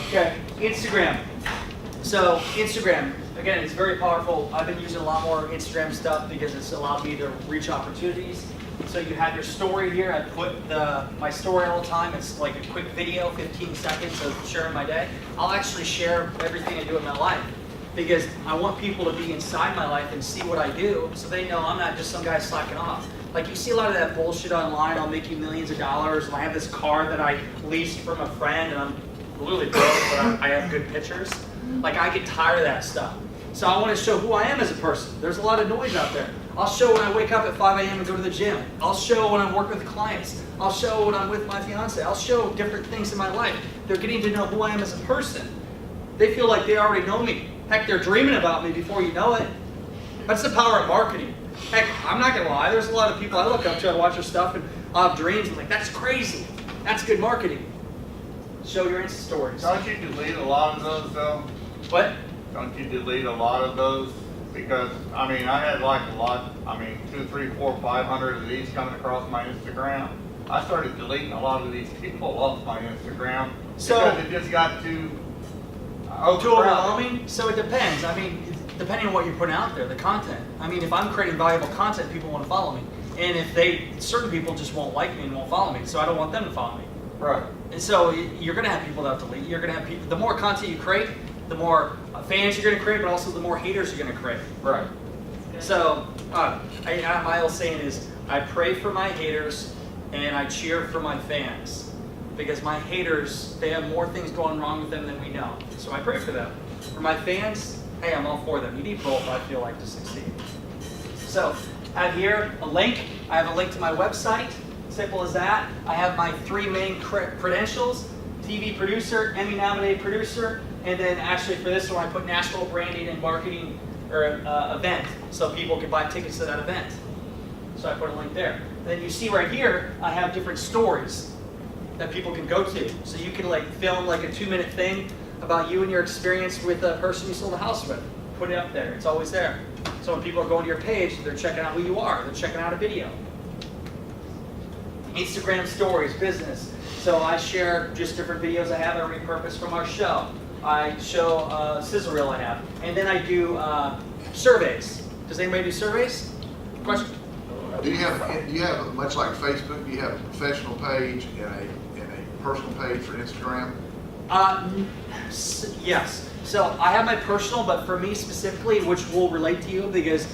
Okay, Instagram. So Instagram, again, it's very powerful. I've been using a lot more Instagram stuff because it's allowed me to reach opportunities. So you have your story here. I put my story all the time. It's like a quick video, 15 seconds of sharing my day. I'll actually share everything I do in my life because I want people to be inside my life and see what I do so they know I'm not just some guy slacking off. Like, you see a lot of that bullshit online, I'll make you millions of dollars, and I have this car that I leased from a friend, and I'm literally broke, but I have good pictures. Like, I get tired of that stuff. So I want to show who I am as a person. There's a lot of noise out there. I'll show when I wake up at 5 a.m. and go to the gym. I'll show when I'm working with clients. I'll show when I'm with my fiance. I'll show different things in my life. They're getting to know who I am as a person. They feel like they already know me. Heck, they're dreaming about me before you know it. That's the power of marketing. Heck, I'm not gonna lie, there's a lot of people I look up to, I watch their stuff, and I have dreams, I'm like, that's crazy. That's good marketing. Show your Insta stories. Don't you delete a lot of those though? What? Don't you delete a lot of those? Because, I had like a lot, 2, 3, 4, 500 of these coming across my Instagram. I started deleting a lot of these people off my Instagram because it just got too overwhelming? So it depends. Depending on what you're putting out there, the content. If I'm creating valuable content, people want to follow me. And if certain people just won't like me and won't follow me, so I don't want them to follow me. Right. And so you're going to have people that delete. You're going to have people. The more content you create, the more fans you're going to create, but also the more haters you're going to create. Right. So my old saying is, I pray for my haters and I cheer for my fans, because my haters, they have more things going wrong with them than we know. So I pray for them. For my fans, hey, I'm all for them. You need both, I feel like, to succeed. So I have here a link. I have a link to my website. Simple as that. I have my 3 main credentials: TV producer, Emmy-nominated producer, And then actually for this one, I put national branding and marketing or event, so people can buy tickets to that event. So I put a link there. And then you see right here, I have different stories that people can go to. So you can like film like a 2-minute thing about you and your experience with a person you sold a house with. Put it up there. It's always there. So when people are going to your page, they're checking out who you are. They're checking out a video. Instagram stories, business. So I share just different videos I have I repurpose from our show. I show a sizzle reel I have. And then I do surveys. Does anybody do surveys? Question? Do you have much like Facebook? Do you have a professional page and a personal page for Instagram? Yes. So I have my personal, but for me specifically, which will relate to you, because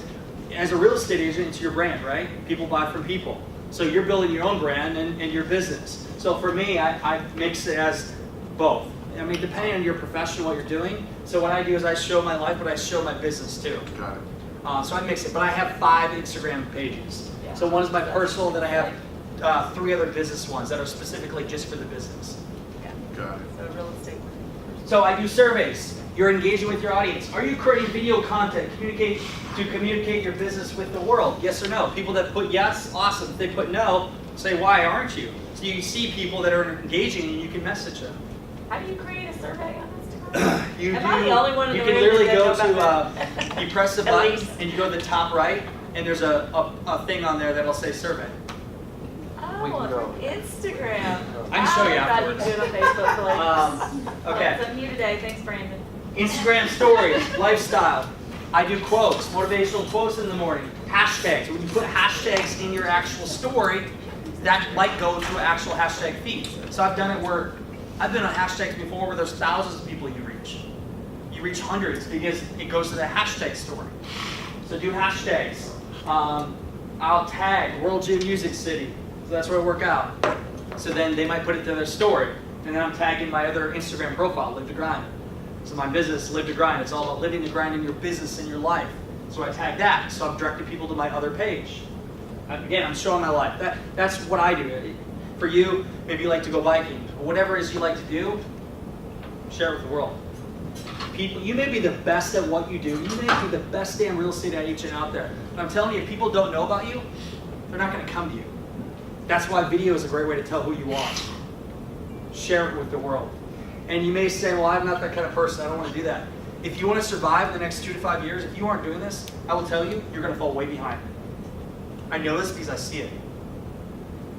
as a real estate agent, it's your brand, right? People buy from people. So you're building your own brand and your business. So for me, I mix it as both. I mean, depending on your profession, what you're doing. So what I do is I show my life, but I show my business too. Got it. So I mix it, but I have 5 Instagram pages. So one is my personal, then I have 3 other business ones that are specifically just for the business. Got it. So real estate. So I do surveys. You're engaging with your audience. Are you creating video content to communicate your business with the world? Yes or no? People that put yes, awesome. If they put no, say why aren't you? So you see people that are engaging and you can message them. How do you create a survey on Instagram? You Am I the only one in you the can room literally that go know about to, you press the At button least. and you go to the top right, and there's a thing on there that'll say survey. Oh, on Instagram. I can show you I thought you could do it on Facebook. Please. Okay. Well, it's new today. Thanks, Brandon. Instagram stories, lifestyle. I do quotes, motivational quotes in the morning. Hashtags. When you put hashtags in your actual story, that might go to an actual hashtag feed. So I've done it where I've been on hashtags before where there's thousands of people you reach. You reach hundreds because it goes to the hashtag story. So do hashtags. I'll tag World Gym Music City. So that's where I work out. So then they might put it to their story. And then I'm tagging my other Instagram profile, Live to Grind. So my business, Live to Grind, it's all about living the grind in your business and your life. So I tag that. So I'm directing people to my other page. Again, I'm showing my life. That's what I do. For you, maybe you like to go biking. Or whatever it is you like to do, share it with the world. People, you may be the best at what you do. You may be the best damn real estate agent out there. But I'm telling you, if people don't know about you, they're not going to come to you. That's why video is a great way to tell who you are. Share it with the world. And you may say, well, I'm not that kind of person. I don't want to do that. If you want to survive the next 2 to 5 years, if you aren't doing this, I will tell you, you're going to fall way behind. I know this because I see it.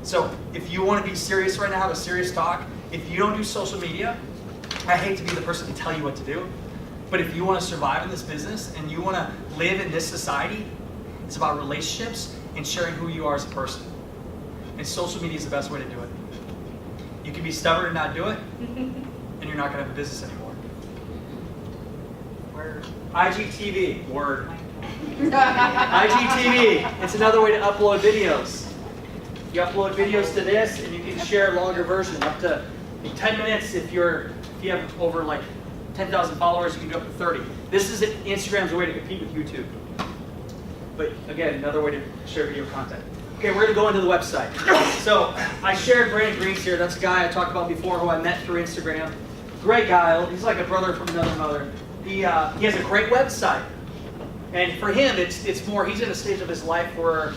So if you want to be serious right now, have a serious talk, if you don't do social media, I hate to be the person to tell you what to do, but if you want to survive in this business and you want to live in this society, it's about relationships and sharing who you are as a person. And social media is the best way to do it. You can be stubborn and not do it, and you're not going to have a business anymore. Word. IGTV. Word. IGTV. It's another way to upload videos. You upload videos to this, and you can share a longer version, up to 10 minutes. If you have over like 10,000 followers, you can go up to 30. This is Instagram's way to compete with YouTube. But again, another way to share video content. Okay, we're going to go into the website. So I shared Brandon Green's here. That's a guy I talked about before who I met through Instagram. Great guy. He's like a brother from another mother. He has a great website. And for him, it's more, he's in a stage of his life where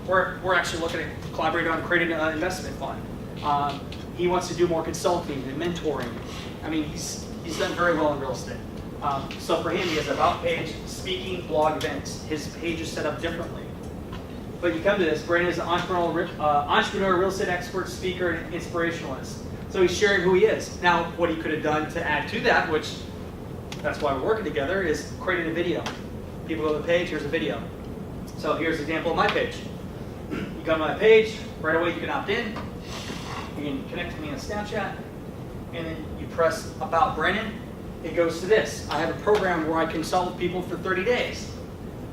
we're actually looking at collaborating on creating an investment fund. He wants to do more consulting and mentoring. I mean, he's done very well in real estate. So for him, he has an about page, speaking, blog, events. His page is set up differently. But you come to this, Brandon is an entrepreneur, real estate expert, speaker, and inspirationalist. So he's sharing who he is. Now, what he could have done to add to that, which that's why we're working together, is creating a video. People go to the page, here's a video. So here's an example of my page. You come to my page, right away you can opt in. You can connect to me on Snapchat. And then you press About Brandon. It goes to this. I have a program where I consult with people for 30 days.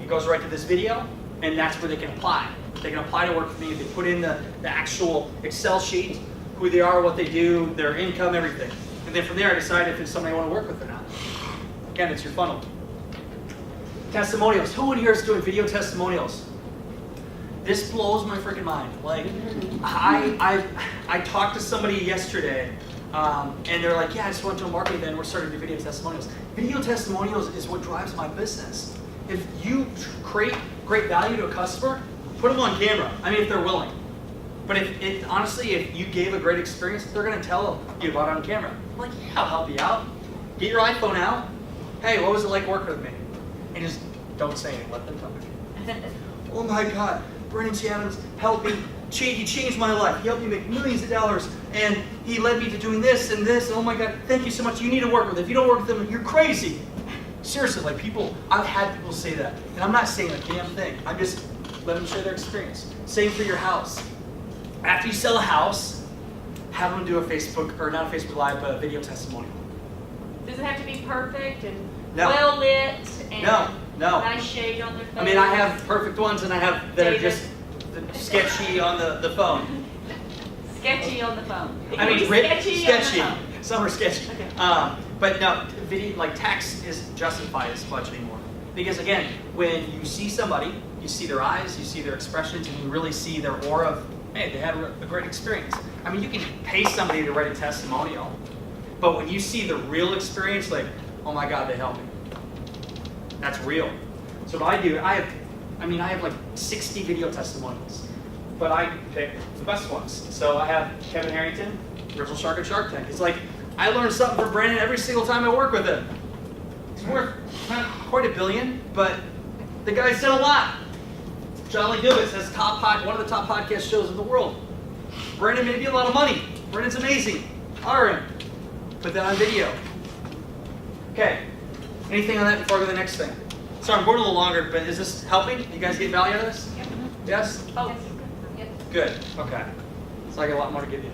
It goes right to this video, and that's where they can apply. They can apply to work with me. They put in the actual Excel sheet, who they are, what they do, their income, everything. And then from there I decide if it's somebody I want to work with or not. Again, it's your funnel. Testimonials. Who in here is doing video testimonials? This blows my freaking mind. Like, I talked to somebody yesterday And they're like, yeah, I just went to a marketing event and we're starting to do video testimonials. Video testimonials is what drives my business. If you create great value to a customer, put them on camera. I mean, if they're willing. But honestly, if you gave a great experience, they're going to tell you about it on camera. I'm like, yeah, I'll help you out. Get your iPhone out. Hey, what was it like working with me? And just don't say anything. Let them tell me. Oh my God, Brandon T. Adams helped me. He changed my life. He helped me make millions of dollars. And he led me to doing this and this. Oh my God, thank you so much. You need to work with him. If you don't work with him, you're crazy. Seriously, like I've had people say that. And I'm not saying a damn thing. I'm just letting them share their experience. Same for your house. After you sell a house, have them do a Facebook, or not a Facebook Live, but a video testimonial. Does it have to be perfect and No. well lit and No. nice shade on their face? I mean, I have perfect ones and I have that are just sketchy on the phone. Sketchy on the phone. It I can mean, be sketchy on the phone. Some are sketchy. Okay. But no, video, like text isn't justified as much anymore. Because again, when you see somebody, you see their eyes, you see their expressions, and you really see their aura of, hey, they had a great experience. I mean, you can pay somebody to write a testimonial, but when you see the real experience, like, oh my God, they helped me. That's real. So what I do, I have like 60 video testimonials, but I pick the best ones. So I have Kevin Harrington, original Shark and Shark Tank. It's like, I learn something from Brandon every single time I work with him. He's worth not quite $1 billion, but the guy's done a lot. John Lee Dumas has one of the top podcast shows in the world. Brandon made me a lot of money. Brandon's amazing. Hire him. Put that on video. Okay. Anything on that before I go to the next thing? Sorry, I'm going a little longer, but is this helping? You guys get value out of this? Yep. Yes? Oh, yep. Good. Okay. So I got a lot more to give you.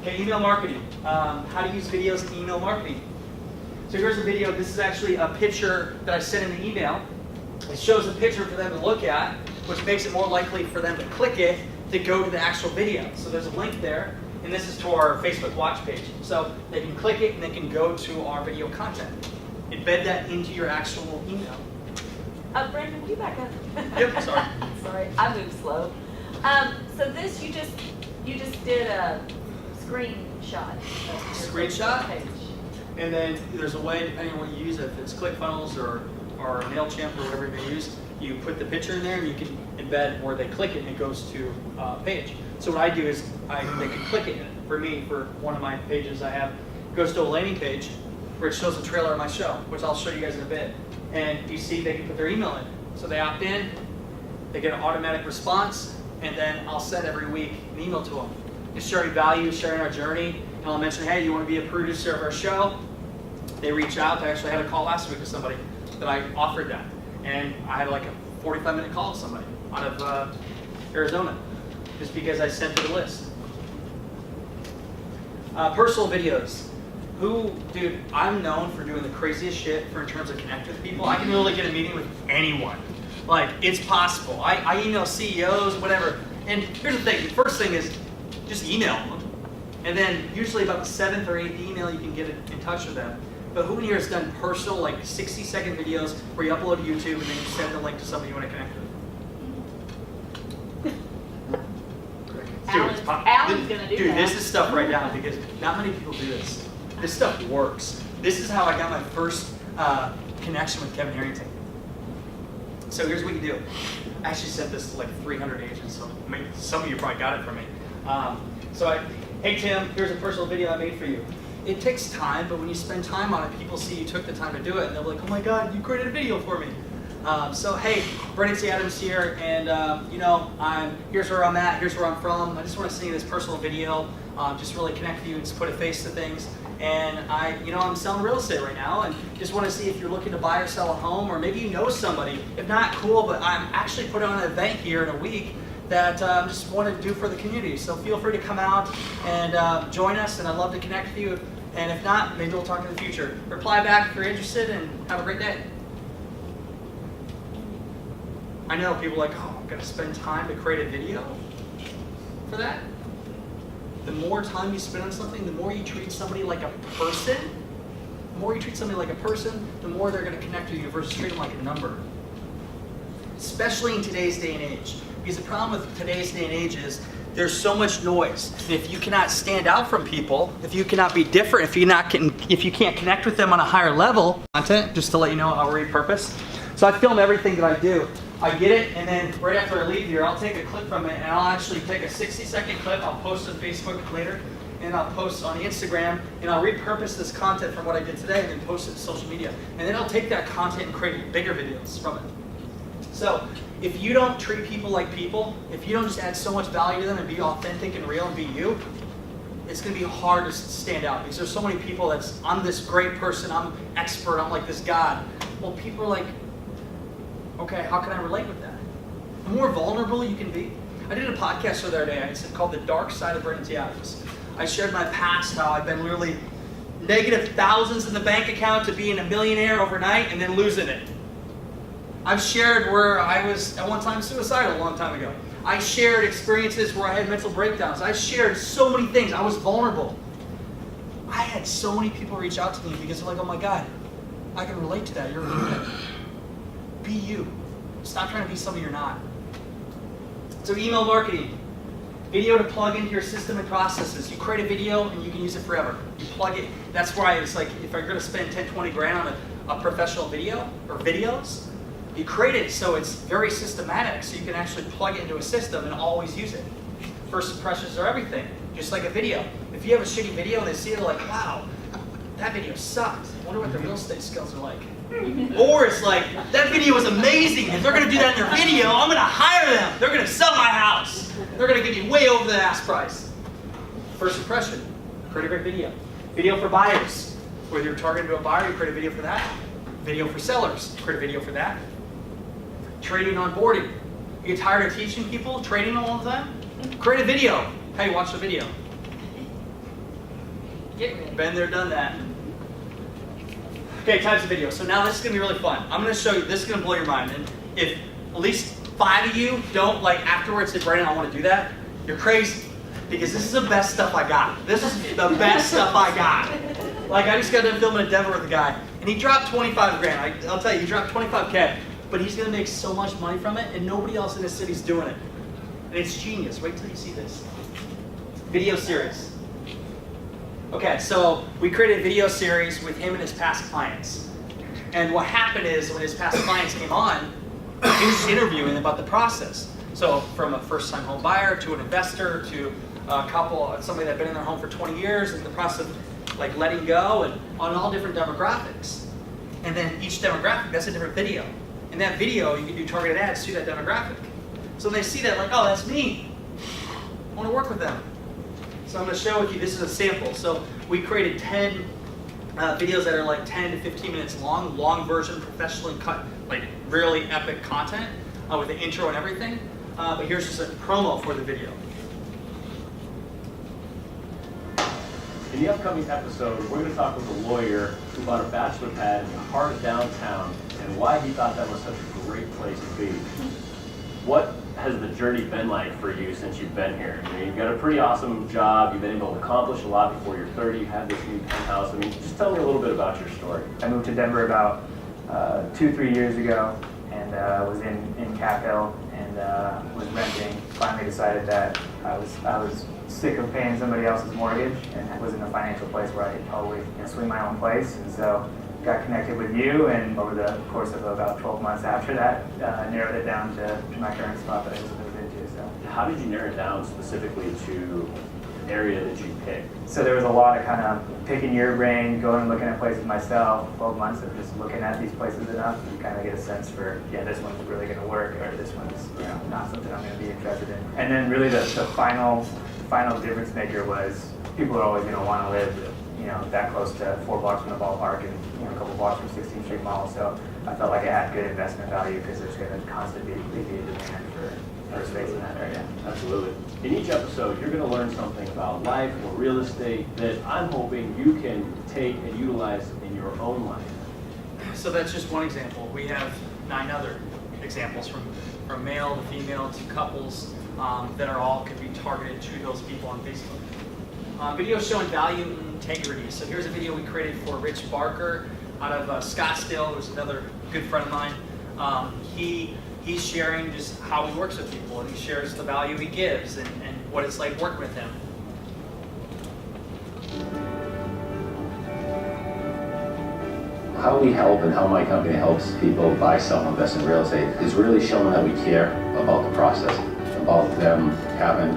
Okay, email marketing. How to use videos in email marketing. So here's a video. This is actually a picture that I sent in the email. It shows a picture for them to look at, which makes it more likely for them to click it to go to the actual video. So there's a link there, and this is to our Facebook Watch page. So they can click it and they can go to our video content. Embed that into your actual email. Brandon, can you back up? Yep, sorry. Sorry, I move slow. So this, you just did a screenshot. of your Screenshot? page. And then there's a way, depending on what you use, if it's ClickFunnels or MailChimp or whatever you may use, you put the picture in there and you can embed where they click it and it goes to a page. So what I do is they can click it. For me, for one of my pages I have, it goes to a landing page where it shows a trailer of my show, which I'll show you guys in a bit. And you see they can put their email in. So they opt in, they get an automatic response, and then I'll send every week an email to them. Just sharing value, sharing our journey, and I'll mention, hey, you want to be a producer of our show? They reach out. I actually had a call last week with somebody that I offered that. And I had like a 45-minute call with somebody out of Arizona, just because I sent her the list. Personal videos. Dude, I'm known for doing the craziest shit in terms of connecting with people. I can literally get a meeting with anyone. Like, it's possible. I email CEOs, whatever. And here's the thing. The first thing is just email them. And then usually about the 7th or 8th email, you can get in touch with them. But who in here has done personal, like 60-second videos where you upload to YouTube and then you send the link to somebody you want to connect with? Alan's gonna do that. Dude, this is stuff right now because not many people do this. This stuff works. This is how I got my first connection with Kevin Harrington. So here's what you do. I actually sent this to like 300 agents, so maybe some of you probably got it from me. Hey Tim, here's a personal video I made for you. It takes time, but when you spend time on it, people see you took the time to do it, and they're like, oh my God, you created a video for me. So hey, Brandon T. Adams here, and here's where I'm at, here's where I'm from. I just want to send you this personal video, just really connect with you and just put a face to things. And I'm selling real estate right now, and just want to see if you're looking to buy or sell a home, or maybe you know somebody. If not, cool, but I'm actually putting on an event here in a week that I just want to do for the community. So feel free to come out and join us, and I'd love to connect with you. And if not, maybe we'll talk in the future. Reply back if you're interested, and have a great day. I know people are like, oh, I'm going to spend time to create a video for that. The more time you spend on something, the more you treat somebody like a person, the more they're going to connect with you versus treat them like a number. especially in today's day and age. Because the problem with today's day and age is there's so much noise. If you cannot stand out from people, if you cannot be different, if you can't connect with them on a higher level, content, just to let you know, I'll repurpose. So I film everything that I do. I get it, and then right after I leave here, I'll take a clip from it, and I'll actually take a 60-second clip. I'll post on Facebook later, and I'll post on Instagram, and I'll repurpose this content from what I did today, and then post it to social media. And then I'll take that content and create bigger videos from it. So if you don't treat people like people, if you don't just add so much value to them and be authentic and real and be you, it's going to be hard to stand out. Because there's so many people that's, I'm this great person, I'm expert, I'm like this God. Well, people are like, okay, how can I relate with that? The more vulnerable you can be. I did a podcast the other day, it's called The Dark Side of Brennan T. Adams. I shared my past, how I've been literally negative thousands in the bank account to being a millionaire overnight and then losing it. I've shared where I was at one time suicidal a long time ago. I shared experiences where I had mental breakdowns. I shared so many things. I was vulnerable. I had so many people reach out to me because they're like, oh my God, I can relate to that. You're human. Be you. Stop trying to be something you're not. So email marketing. Video to plug into your system and processes. You create a video and you can use it forever. You plug it. That's why it's like if you're going to spend 10, 20 grand on a professional video or videos, you create it so it's very systematic so you can actually plug it into a system and always use it. First impressions are everything, just like a video. If you have a shitty video and they see it, they're like, wow, that video sucked. I wonder what their real estate skills are like. Or it's like, that video was amazing. If they're going to do that in their video, I'm going to hire them. They're going to sell my house. They're going to give you way over the ask price. First impression, create a great video. Video for buyers. Whether you're targeted to a buyer, you create a video for that. Video for sellers, create a video for that. Trading onboarding. You get tired of teaching people, trading all the time? Create a video. Hey, watch the video. Get ready. Been there, done that. Okay, types of video. So now this is going to be really fun. I'm going to show you, this is going to blow your mind. And if at least 5 of you don't, like, afterwards say, Brandon, I want to do that, you're crazy. Because this is the best stuff I got. This is the best stuff I got. Like, I just got done filming in Denver with a guy, and he dropped 25 grand. I'll tell you, he dropped 25K. But he's going to make so much money from it, and nobody else in the city's doing it. And it's genius. Wait till you see this. Video series. Okay, so we created a video series with him and his past clients. And what happened is, when his past clients came on, he was just interviewing them about the process. So from a first-time home buyer to an investor to a couple, somebody that's been in their home for 20 years, and the process of like letting go, and on all different demographics. And then each demographic, that's a different video. In that video, you can do targeted ads to that demographic. So when they see that, like, oh, that's me. I want to work with them. So I'm going to share with you, this is a sample. So we created 10 videos that are like 10 to 15 minutes long version, professionally cut, like really epic content with the intro and everything. But here's just a promo for the video. In the upcoming episode, we're going to talk with a lawyer who bought a bachelor pad in the heart of downtown and why he thought that was such a great place to be. What has the journey been like for you since you've been here? I mean, you've got a pretty awesome job. You've been able to accomplish a lot before you're 30. You have this new penthouse. I mean, just tell me a little bit about your story. I moved to Denver about 2-3 years ago, and was in Cap Hill and was renting. Finally decided that I was sick of paying somebody else's mortgage and was in a financial place where I could probably swing my own place. And so got connected with you, and over the course of about 12 months after that, narrowed it down to my current spot that I just moved into. So how did you narrow it down specifically to an area that you picked? So there was a lot of kind of picking your brain, going and looking at places myself, 12 months of just looking at these places enough and kind of get a sense for, yeah, this one's really going to work, or this one's not something I'm going to be interested in. And then really the final difference maker was people are always going to want to live that close to 4 blocks from the ballpark and a couple blocks from 16th Street Mall. So I felt like it had good investment value because there's going to constantly be a demand for space in that area. Absolutely. In each episode, you're going to learn something about life or real estate that I'm hoping you can take and utilize in your own life. So that's just one example. We have 9 other examples from male to female to couples that are all could be targeted to those people on Facebook. Videos showing value and integrity. So here's a video we created for Rich Barker out of Scottsdale. There's another good friend of mine. He's sharing just how he works with people, and he shares the value he gives and what it's like working with him. How we help and how my company helps people buy, sell, and invest in real estate is really showing that we care about the process, about them having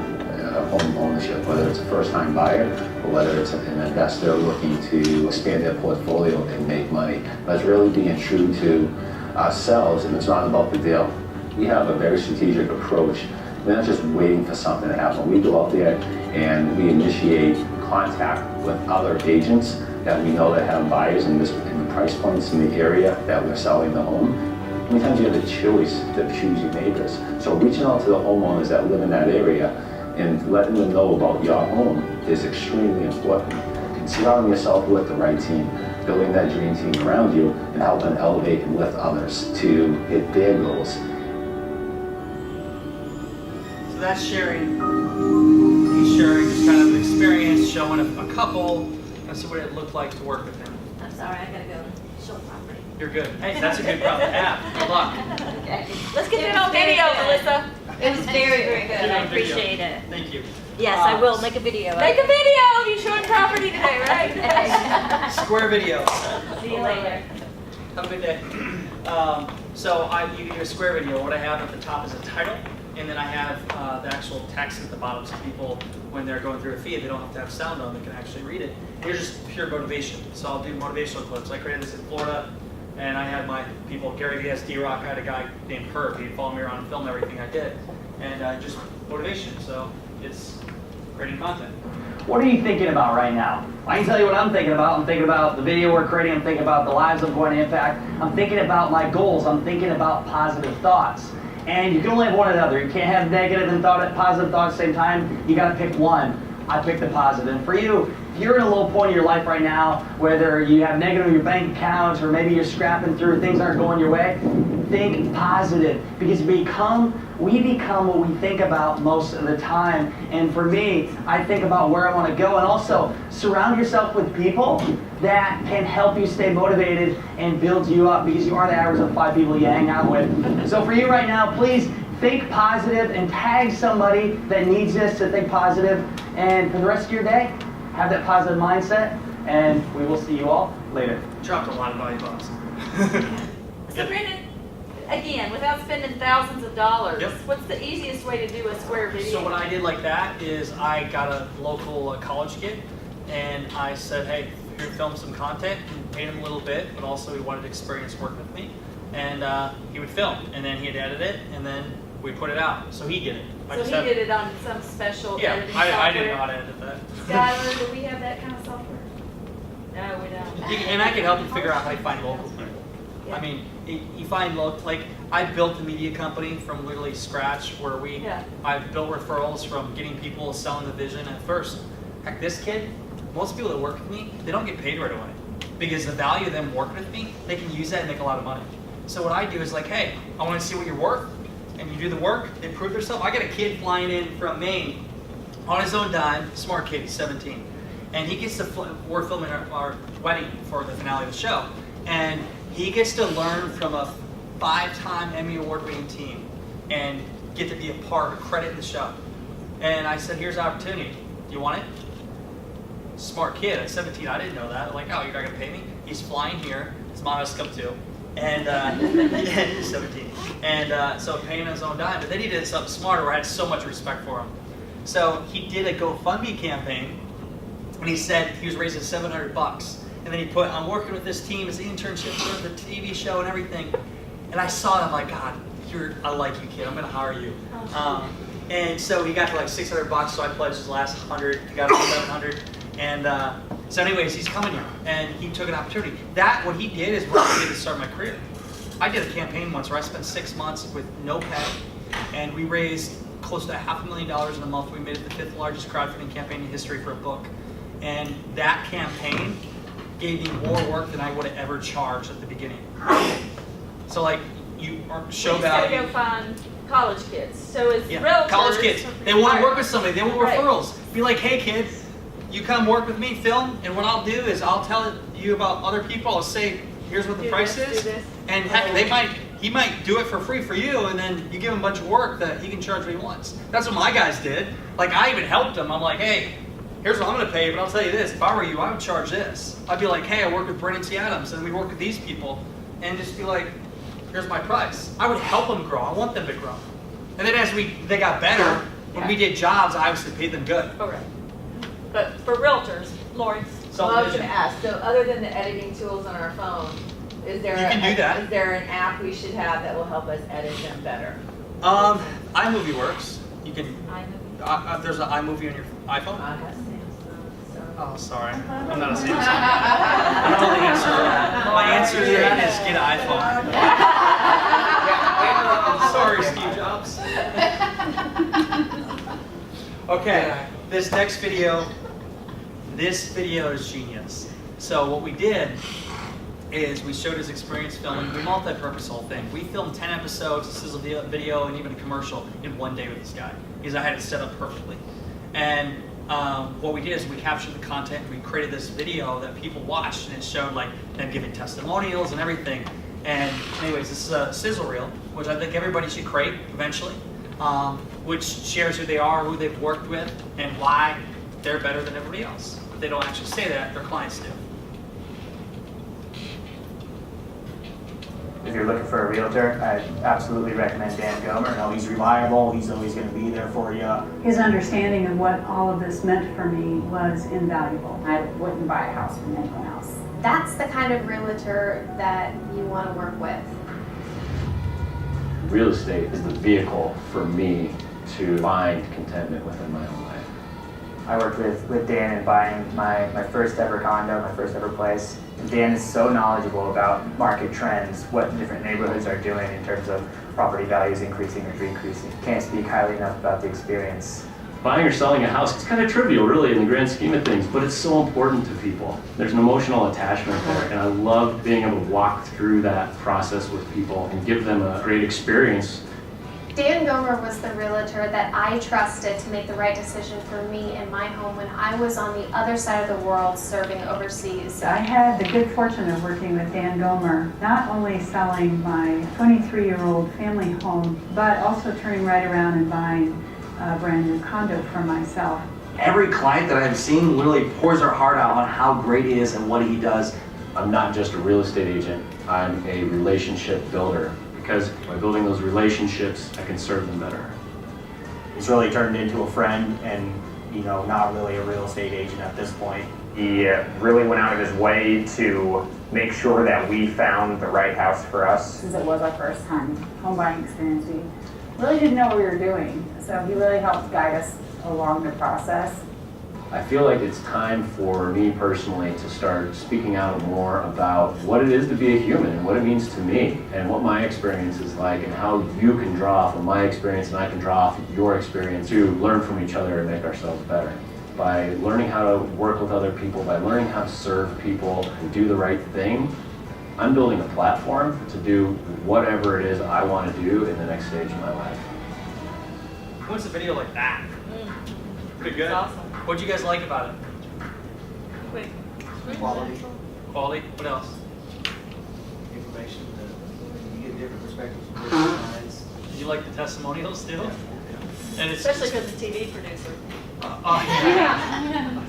home ownership, whether it's a first-time buyer or whether it's an investor looking to expand their portfolio and make money. That's really being true to ourselves, and it's not about the deal. We have a very strategic approach. We're not just waiting for something to happen. We go out there and we initiate contact with other agents that we know that have buyers in the price points in the area that we're selling the home. Many times you have the choice to choose your neighbors. So reaching out to the homeowners that live in that area and letting them know about your home is extremely important. And surrounding yourself with the right team, building that dream team around you, and helping elevate and lift others to hit their goals. So that's sharing. He's sharing just kind of an experience, showing a couple, and see what it looked like to work with him. I'm sorry, I gotta go show property. You're good. Hey, that's a good problem to have. Good luck. Okay. Let's get it on video, Melissa. It was very, very good. I Video. appreciate it. Thank you. Yes, I will make a video. Make a video of you showing property today, right? Square video. See you later. Have a good day. So you do a square video. What I have at the top is a title, and then I have the actual text at the bottom, so people, when they're going through a feed, they don't have to have sound on, they can actually read it. Here's just pure motivation. So I'll do motivational quotes. I created this in Florida, and I had my people, Gary Vee, D-Rock, I had a guy named Herb. He'd follow me around and film everything I did. And just motivation, so it's creating content. What are you thinking about right now? I can tell you what I'm thinking about. I'm thinking about the video we're creating. I'm thinking about the lives I'm going to impact. I'm thinking about my goals. I'm thinking about positive thoughts. And you can only have one or the other. You can't have negative and positive thoughts at the same time. You got to pick one. I picked the positive. And for you, if you're in a low point in your life right now, whether you have negative in your bank accounts or maybe you're scrapping through, things aren't going your way, think positive, because we become what we think about most of the time. And for me, I think about where I want to go, and also surround yourself with people that can help you stay motivated and build you up, because you are the average of 5 people you hang out with. So for you right now, please think positive and tag somebody that needs this to think positive. And for the rest of your day, have that positive mindset, and we will see you all later. Dropped a lot of value bombs. So Brandon, again, without spending thousands of dollars, Yep. what's the easiest way to do a square video? So what I did like that is I got a local college kid, and I said, hey, here, film some content, and paid him a little bit, but also he wanted to experience working with me. And he would film, and then he'd edit it, and then we put it out. So he did it. So he did it on some special editing I software? didn't know how to edit that. Skylar, do we have that kind of software? No, we don't. And I can help you figure out how to find local people. Yeah. I mean, you find like I built a media company from literally scratch, where I've built referrals from getting people selling the vision at first. Heck, this kid, most people that work with me, they don't get paid right away, because the value of them working with me, they can use that and make a lot of money. So what I do is like, hey, I want to see what you're worth, and you do the work, they prove themselves. I got a kid flying in from Maine on his own dime, smart kid, he's 17. And he gets to, we're filming our wedding for the finale of the show. And he gets to learn from a 5-time Emmy Award-winning team and get to be a part, credit in the show. And I said, here's the opportunity. Do you want it? Smart kid at 17, I didn't know that. I'm like, oh, you're not gonna pay me? He's flying here, his mom has to come too. And he's 17. And so paying his own dime, but then he did something smarter where I had so much respect for him. So he did a GoFundMe campaign, and he said he was raising $700. And then he put, I'm working with this team, it's an internship for the TV show and everything. And I saw it, I'm like, God, I like you, kid, I'm gonna hire you. And so he got to like $600, so I pledged his last 100, he got to 700. And so anyways, he's coming here, and he took an opportunity. What he did is what I did to start my career. I did a campaign once where I spent 6 months with no pay, and we raised close to $500,000 in a month. We made it the 5th largest crowdfunding campaign in history for a book. And that campaign gave me more work than I would have ever charged at the beginning. So like, you show value. You just gotta go find college kids. So it's realtors. College kids. They want to work with somebody. They want Right. referrals. Be like, hey kid, you come work with me, film, and what I'll do is I'll tell you about other people. I'll say, here's what the price is. And heck, they might he might do it for free for you, and then you give him a bunch of work that he can charge what he wants. That's what my guys did. Like, I even helped them. I'm like, hey, here's what I'm going to pay you, but I'll tell you this. If I were you, I would charge this. I'd be like, hey, I work with Brennan T. Adams, and we work with these people, and just be like, here's my price. I would help them grow. I want them to grow. And then as they got better, when we did jobs, I obviously paid them good. Okay. But for realtors, Lori? So I was going to ask, so other than the editing tools on our phone, is there You can do that. Is there an app we should have that will help us edit them better? iMovie works. You can. There's an iMovie on your iPhone. I have Samsung, so. Oh, sorry. I'm not a Samsung. I don't know the answer to that. My answer to that is get an iPhone. Sorry, Steve Jobs. Okay, this next video. This video is genius. So what we did is we showed his experience filming. We multi-purpose the whole thing. We filmed 10 episodes, a sizzle video, and even a commercial in one day with this guy because I had it set up perfectly. And what we did is we captured the content. We created this video that people watched, and it showed like them giving testimonials and everything. And anyways, this is a sizzle reel, which I think everybody should create eventually, which shares who they are, who they've worked with, and why they're better than everybody else. But they don't actually say that, their clients do. If you're looking for a realtor, I absolutely recommend Dan Gomer. You know, he's reliable, he's always going to be there for you. His understanding of what all of this meant for me was invaluable. I wouldn't buy a house from anyone else. That's the kind of realtor that you want to work with. Real estate is the vehicle for me to find contentment within my own life. I worked with Dan in buying my first ever condo, my first ever place. Dan is so knowledgeable about market trends, what different neighborhoods are doing in terms of property values increasing or decreasing. Can't speak highly enough about the experience. Buying or selling a house, it's kind of trivial really in the grand scheme of things, but it's so important to people. There's an emotional attachment there, and I love being able to walk through that process with people and give them a great experience. Dan Gomer was the realtor that I trusted to make the right decision for me in my home when I was on the other side of the world serving overseas. I had the good fortune of working with Dan Gomer, not only selling my 23-year-old family home, but also turning right around and buying a brand new condo for myself. Every client that I've seen literally pours their heart out on how great he is and what he does. I'm not just a real estate agent, I'm a relationship builder. Because by building those relationships, I can serve them better. He's really turned into a friend and, you know, not really a real estate agent at this point. He really went out of his way to make sure that we found the right house for us. Since it was our first time home buying experience, we really didn't know what we were doing. So he really helped guide us along the process. I feel like it's time for me personally to start speaking out more about what it is to be a human and what it means to me and what my experience is like and how you can draw from my experience and I can draw off your experience to learn from each other and make ourselves better. By learning how to work with other people, by learning how to serve people and do the right thing, I'm building a platform to do whatever it is I want to do in the next stage of my life. What's a video like that? Pretty good. That's awesome. What'd you guys like about it? Quick. Quality, Quality? What else? information, you get different perspectives from different minds. Did you like the testimonials too? And it's Especially because the TV producer. yeah.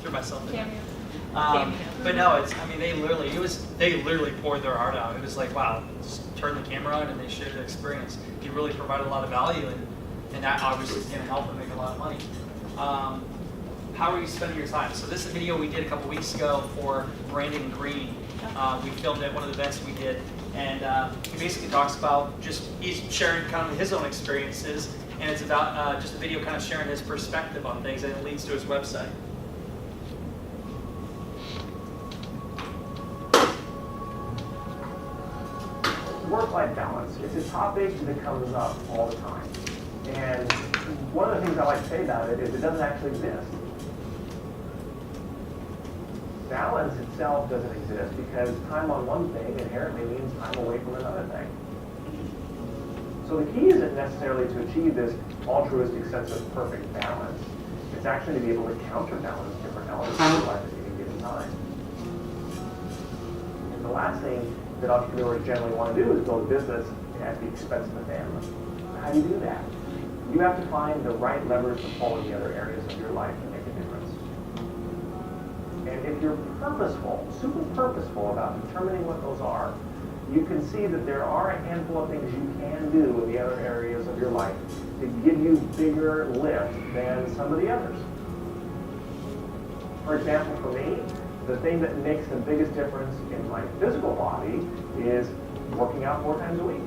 Threw myself in. Cameo. But no, it's, I mean, they literally poured their heart out. It was like, wow, just turn the camera on and they shared their experience. You really provided a lot of value, and that obviously is going to help them make a lot of money. How are you spending your time? So this is a video we did a couple weeks ago for Brandon Green. We filmed at one of the events we did, and he basically talks about he's sharing kind of his own experiences, and it's about just a video kind of sharing his perspective on things, and it leads to his website. Work-life balance is a topic that comes up all the time. And one of the things I like to say about it is it doesn't actually exist. Balance itself doesn't exist because time on one thing inherently means time away from another thing. So the key isn't necessarily to achieve this altruistic sense of perfect balance. It's actually to be able to counterbalance different elements of your life at any given time. And the last thing that entrepreneurs generally want to do is build a business at the expense of the family. How do you do that? You have to find the right levers to pull in the other areas of your life to make a difference. And if you're purposeful, super purposeful about determining what those are, you can see that there are a handful of things you can do in the other areas of your life to give you bigger lift than some of the others. For example, for me, the thing that makes the biggest difference in my physical body is working out 4 times a week.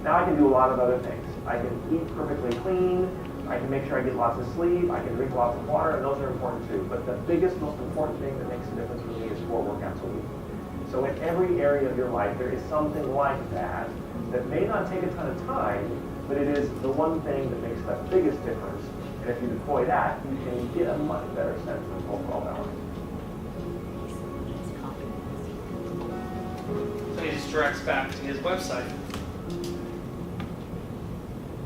Now I can do a lot of other things. I can eat perfectly clean, I can make sure I get lots of sleep, I can drink lots of water, and those are important too. But the biggest, most important thing that makes a difference for me is 4 workouts a week. So in every area of your life, there is something like that that may not take a ton of time, but it is the one thing that makes the biggest difference. And if you deploy that, you can get a much better sense of overall balance. So he just directs back to his website.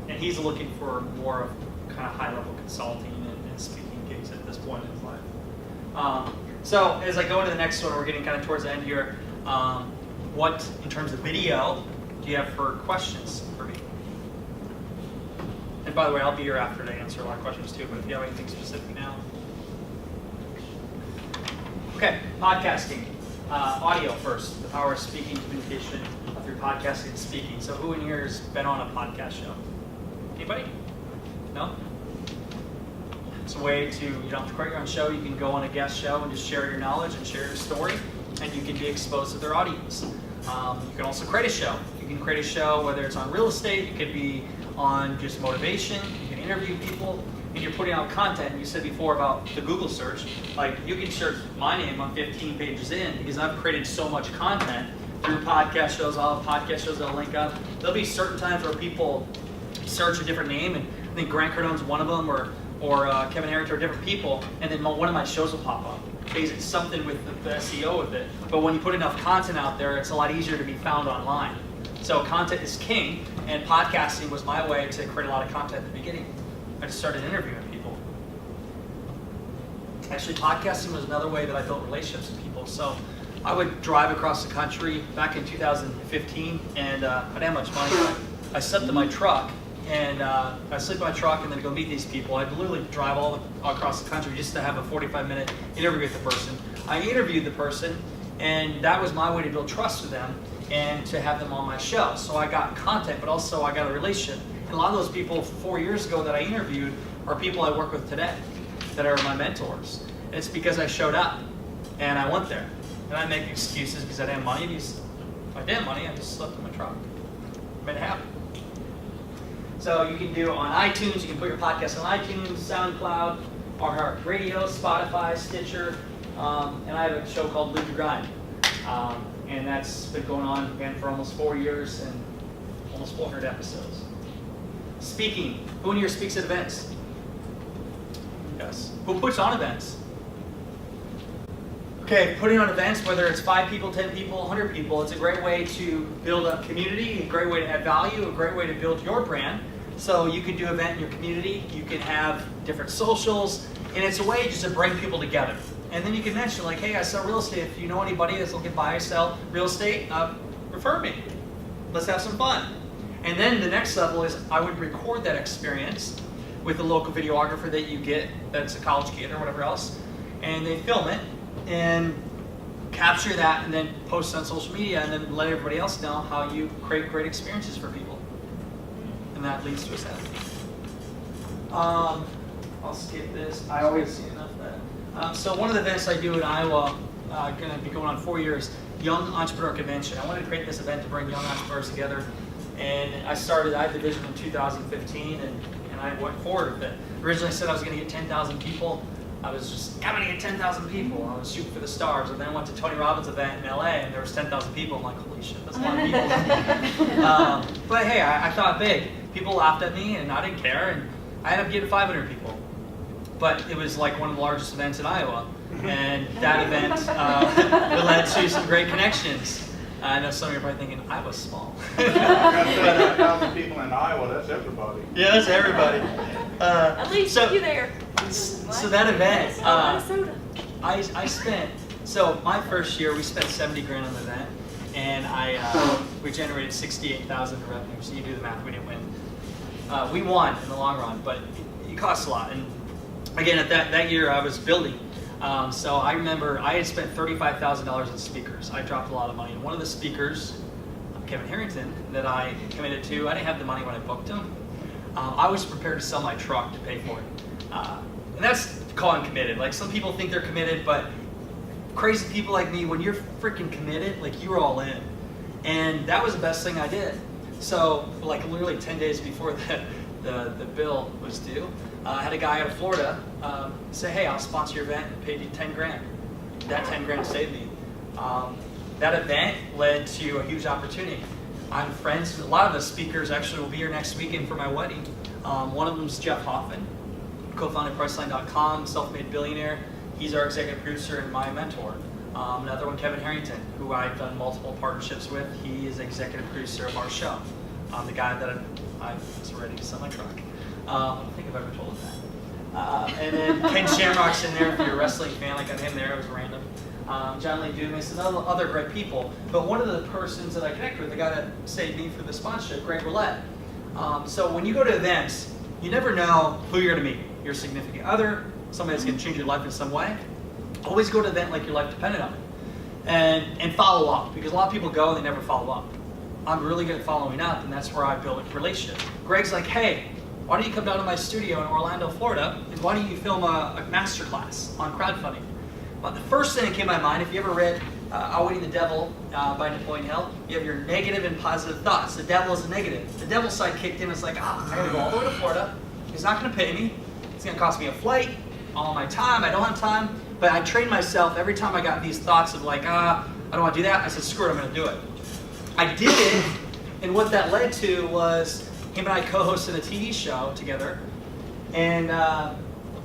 And he's looking for more of kind of high-level consulting and speaking gigs at this point in his life. So as I go into the next one, we're getting kind of towards the end here. What, in terms of video, do you have for questions for me? And by the way, I'll be here after to answer a lot of questions too, but if you have anything specific now. Okay, podcasting. Audio first. The power of speaking, communication through podcasting and speaking. So who in here has been on a podcast show? Anybody? No? It's a way to, you don't have to create your own show. You can go on a guest show and just share your knowledge and share your story, and you can be exposed to their audience. You can also create a show. You can create a show, whether it's on real estate, it could be on just motivation, you can interview people, and you're putting out content. You said before about the Google search, like you can search my name on 15 pages in because I've created so much content through podcast shows. I'll have podcast shows that'll link up. There'll be certain times where people search a different name, and I think Grant Cardone's one of them, or Kevin Harrington, or different people, and then one of my shows will pop up. Because it's something with the SEO of it. But when you put enough content out there, it's a lot easier to be found online. So content is king, and podcasting was my way to create a lot of content at the beginning. I just started interviewing people. Actually, podcasting was another way that I built relationships with people. So I would drive across the country back in 2015, and I didn't have much money. I slept in my truck, and I sleep in my truck and then go meet these people. I'd literally drive all across the country just to have a 45-minute interview with the person. I interviewed the person, and that was my way to build trust with them and to have them on my show. So I got content, but also I got a relationship. And a lot of those people 4 years ago that I interviewed are people I work with today that are my mentors. And it's because I showed up and I went there. And I make excuses because I didn't have money. If I didn't have money, I just slept in my truck. Made it happen. So you can do on iTunes, you can put your podcast on iTunes, SoundCloud, or radio, Spotify, Stitcher, and I have a show called Live to Grind. And that's been going on again for almost 4 years and almost 400 episodes. Speaking. Who in here speaks at events? Yes. Who puts on events? Okay, putting on events, whether it's 5 people, 10 people, 100 people, it's a great way to build a community, a great way to add value, a great way to build your brand. So you can do an event in your community, you can have different socials, and it's a way just to bring people together. And then you can mention like, hey, I sell real estate. If you know anybody that's looking to buy or sell real estate, refer me. Let's have some fun. And then the next level is I would record that experience with a local videographer that you get, that's a college kid or whatever else, and they film it and capture that and then post it on social media and then let everybody else know how you create great experiences for people. And that leads to a set. I'll skip this. I always see enough of that. So one of the events I do in Iowa, going to be going on 4 years, Young Entrepreneur Convention. I wanted to create this event to bring young entrepreneurs together. And I had the vision in 2015 and I went forward with it. Originally I said I was going to get 10,000 people. I was just, I'm going to get 10,000 people. I was shooting for the stars. And then I went to Tony Robbins' event in LA and there was 10,000 people. I'm like, holy shit, that's a lot of people. But hey, I thought big. People laughed at me and I didn't care. And I ended up getting 500 people. But it was like one of the largest events in Iowa. And that event led to some great connections. I know some of you are probably thinking, Iowa's small. 10,000 people in Iowa, that's everybody. Yeah, that's everybody. At least you there. So that event, I spent, so my first year we spent 70 grand on the event. and we generated $68,000 in revenue. So you do the math, we didn't win. We won in the long run, but it costs a lot. And again, at that year, I was building. So I remember I had spent $35,000 on speakers. I dropped a lot of money. And one of the speakers, Kevin Harrington, that I committed to, I didn't have the money when I booked him. I was prepared to sell my truck to pay for it. And that's calling committed. Like, some people think they're committed, but crazy people like me, when you're freaking committed, like, you're all in. And that was the best thing I did. So, like, literally 10 days before the bill was due, I had a guy out of Florida say, hey, I'll sponsor your event and pay you 10 grand. That 10 grand saved me. That event led to a huge opportunity. I'm friends with a lot of the speakers. Actually will be here next weekend for my wedding. One of them is Jeff Hoffman, co-founded Priceline.com, self-made billionaire. He's our executive producer and my mentor. Another one, Kevin Harrington, who I've done multiple partnerships with. He is executive producer of our show. The guy that I was ready to sell my truck. I don't think I've ever told him that. And then Ken Shamrock's in there. If you're a wrestling fan, I got him there. It was random. John Lee Dumas, and other great people. But one of the persons that I connect with, the guy that saved me for the sponsorship, Greg Roulette. So when you go to events, you never know who you're going to meet. Your significant other, somebody that's going to change your life in some way. Always go to an event like your life depended on it. And follow up, because a lot of people go and they never follow up. I'm really good at following up, and that's where I build a relationship. Greg's like, hey, why don't you come down to my studio in Orlando, Florida, and why don't you film a masterclass on crowdfunding? Well, the first thing that came to my mind, if you ever read Outwitting the Devil by Napoleon Hill, you have your negative and positive thoughts. The devil is a negative. The devil side kicked in. It's like, I gotta go all the way to Florida. He's not gonna pay me. It's gonna cost me a flight, all my time. I don't have time. But I trained myself every time I got these thoughts of like, I don't want to do that. I said, screw it, I'm gonna do it. I did it, and what that led to was him and I co-hosted a TV show together, and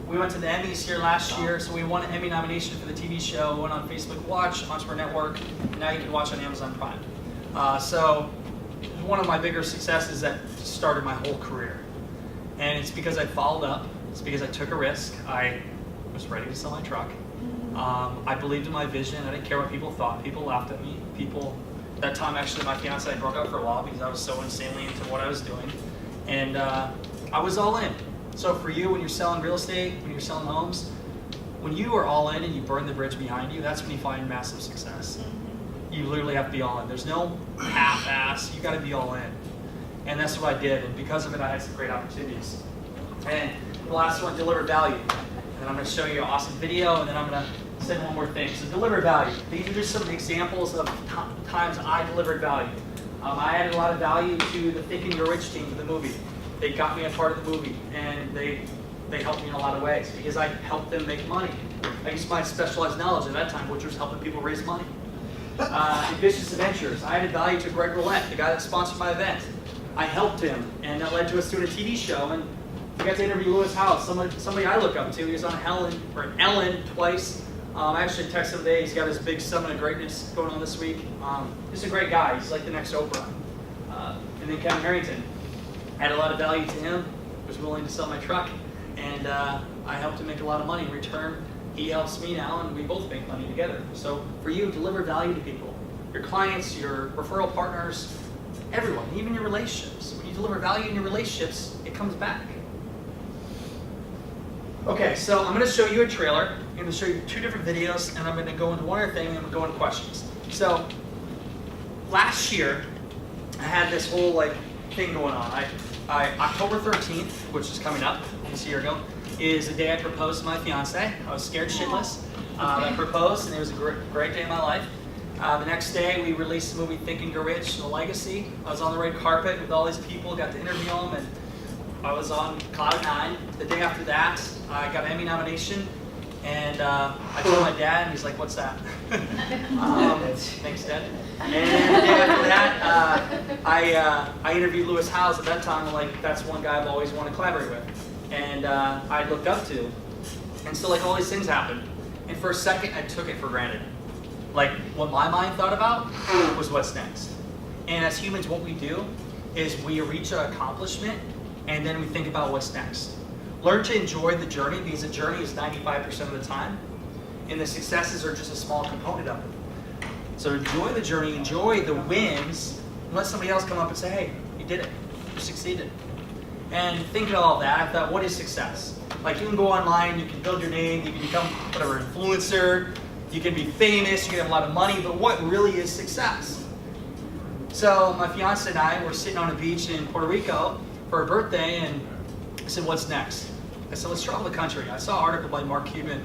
we went to the Emmys here last year, so we won an Emmy nomination for the TV show. We went on Facebook Watch, Entrepreneur Network, and now you can watch on Amazon Prime. So one of my bigger successes that started my whole career. And it's because I followed up. It's because I took a risk. I was ready to sell my truck. I believed in my vision. I didn't care what people thought. People laughed at me. That time actually my fiance broke up for a while because I was so insanely into what I was doing. And I was all in. So for you, when you're selling real estate, when you're selling homes, when you are all in and you burn the bridge behind you, that's when you find massive success. You literally have to be all in. There's no half-ass. You got to be all in. And that's what I did. And because of it, I had some great opportunities. And the last one, deliver value. And I'm going to show you an awesome video, and then I'm going to say one more thing. So deliver value. These are just some examples of times I delivered value. I added a lot of value to the Think and Grow Rich team, the movie. They got me a part of the movie, and they helped me in a lot of ways because I helped them make money. I used my specialized knowledge at that time, which was helping people raise money. Ambitious Adventures. I added value to Greg Roulette, the guy that sponsored my event. I helped him, and that led to us doing a TV show. And we got to interview Lewis Howes, somebody I look up to. He was on Ellen twice. I actually texted him today. He's got his big Summit of Greatness going on this week. He's a great guy. He's like the next Oprah. And then Kevin Harrington. I had a lot of value to him. Was willing to sell my truck, and I helped him make a lot of money in return. He helps me now, and we both make money together. So for you, deliver value to people. Your clients, your referral partners, everyone, even your relationships. When you deliver value in your relationships, it comes back. Okay, so I'm going to show you a trailer. I'm going to show you 2 different videos, and I'm going to go into one other thing, and I'm going to go into questions. So last year, I had this whole thing going on. October 13th, which is coming up, almost a year ago, is the day I proposed to my fiance. I was scared shitless. I proposed, and it was a great day of my life. The next day, we released the movie Think and Grow Rich, The Legacy. I was on the red carpet with all these people, got to interview them, and I was on cloud 9. The day after that, I got an Emmy nomination, and I told my dad, and he's like, "What's that?" Thanks, Dad. And the day after that, I interviewed Lewis Howes at that time. I'm like, that's one guy I've always wanted to collaborate with, and I looked up to. And so all these things happened, and for a second, I took it for granted. What my mind thought about was what's next. And as humans, what we do is we reach an accomplishment, and then we think about what's next. Learn to enjoy the journey, because the journey is 95% of the time, and the successes are just a small component of it. So enjoy the journey, enjoy the wins, and let somebody else come up and say, hey, you did it, you succeeded. And thinking of all that, I thought, what is success? Like, you can go online, you can build your name, you can become whatever influencer, you can be famous, you can have a lot of money, but what really is success? So my fiance and I were sitting on a beach in Puerto Rico for her birthday, and I said, what's next? I said, let's travel the country. I saw an article by Mark Cuban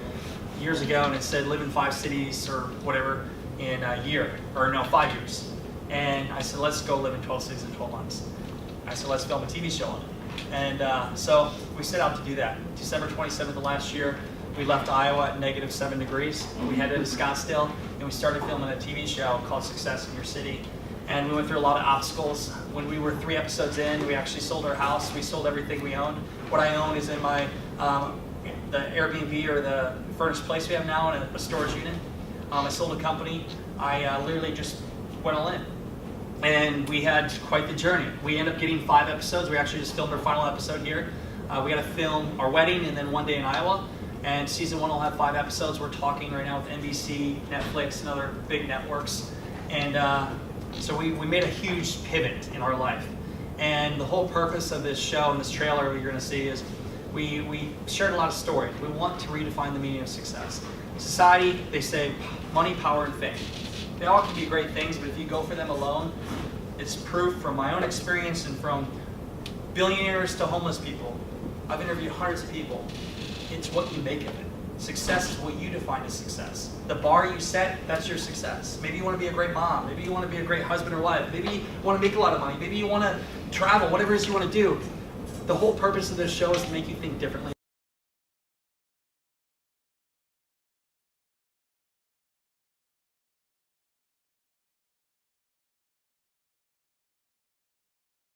years ago, and it said live in 5 cities or whatever in a year, or no, 5 years. And I said, let's go live in 12 cities in 12 months. I said, let's film a TV show on it. And so we set out to do that. December 27th of last year, we left Iowa at -7 degrees. We headed to Scottsdale, and we started filming a TV show called Success in Your City. And we went through a lot of obstacles. When we were 3 episodes in, we actually sold our house. We sold everything we owned. What I own is in my the Airbnb or the furnished place we have now in a storage unit. I sold a company. I literally just went all in. And we had quite the journey. We ended up getting 5 episodes. We actually just filmed our final episode here. We got to film our wedding and then one day in Iowa. And season 1 will have 5 episodes. We're talking right now with NBC, Netflix, and other big networks. And so we made a huge pivot in our life. And the whole purpose of this show and this trailer you're going to see is we shared a lot of stories. We want to redefine the meaning of success. Society, they say money, power, and fame. They all can be great things, but if you go for them alone, it's proof from my own experience and from billionaires to homeless people. I've interviewed hundreds of people. It's what you make of it. Success is what you define as success. The bar you set, that's your success. Maybe you want to be a great mom. Maybe you want to be a great husband or wife. Maybe you want to make a lot of money. Maybe you want to travel, whatever it is you want to do. The whole purpose of this show is to make you think differently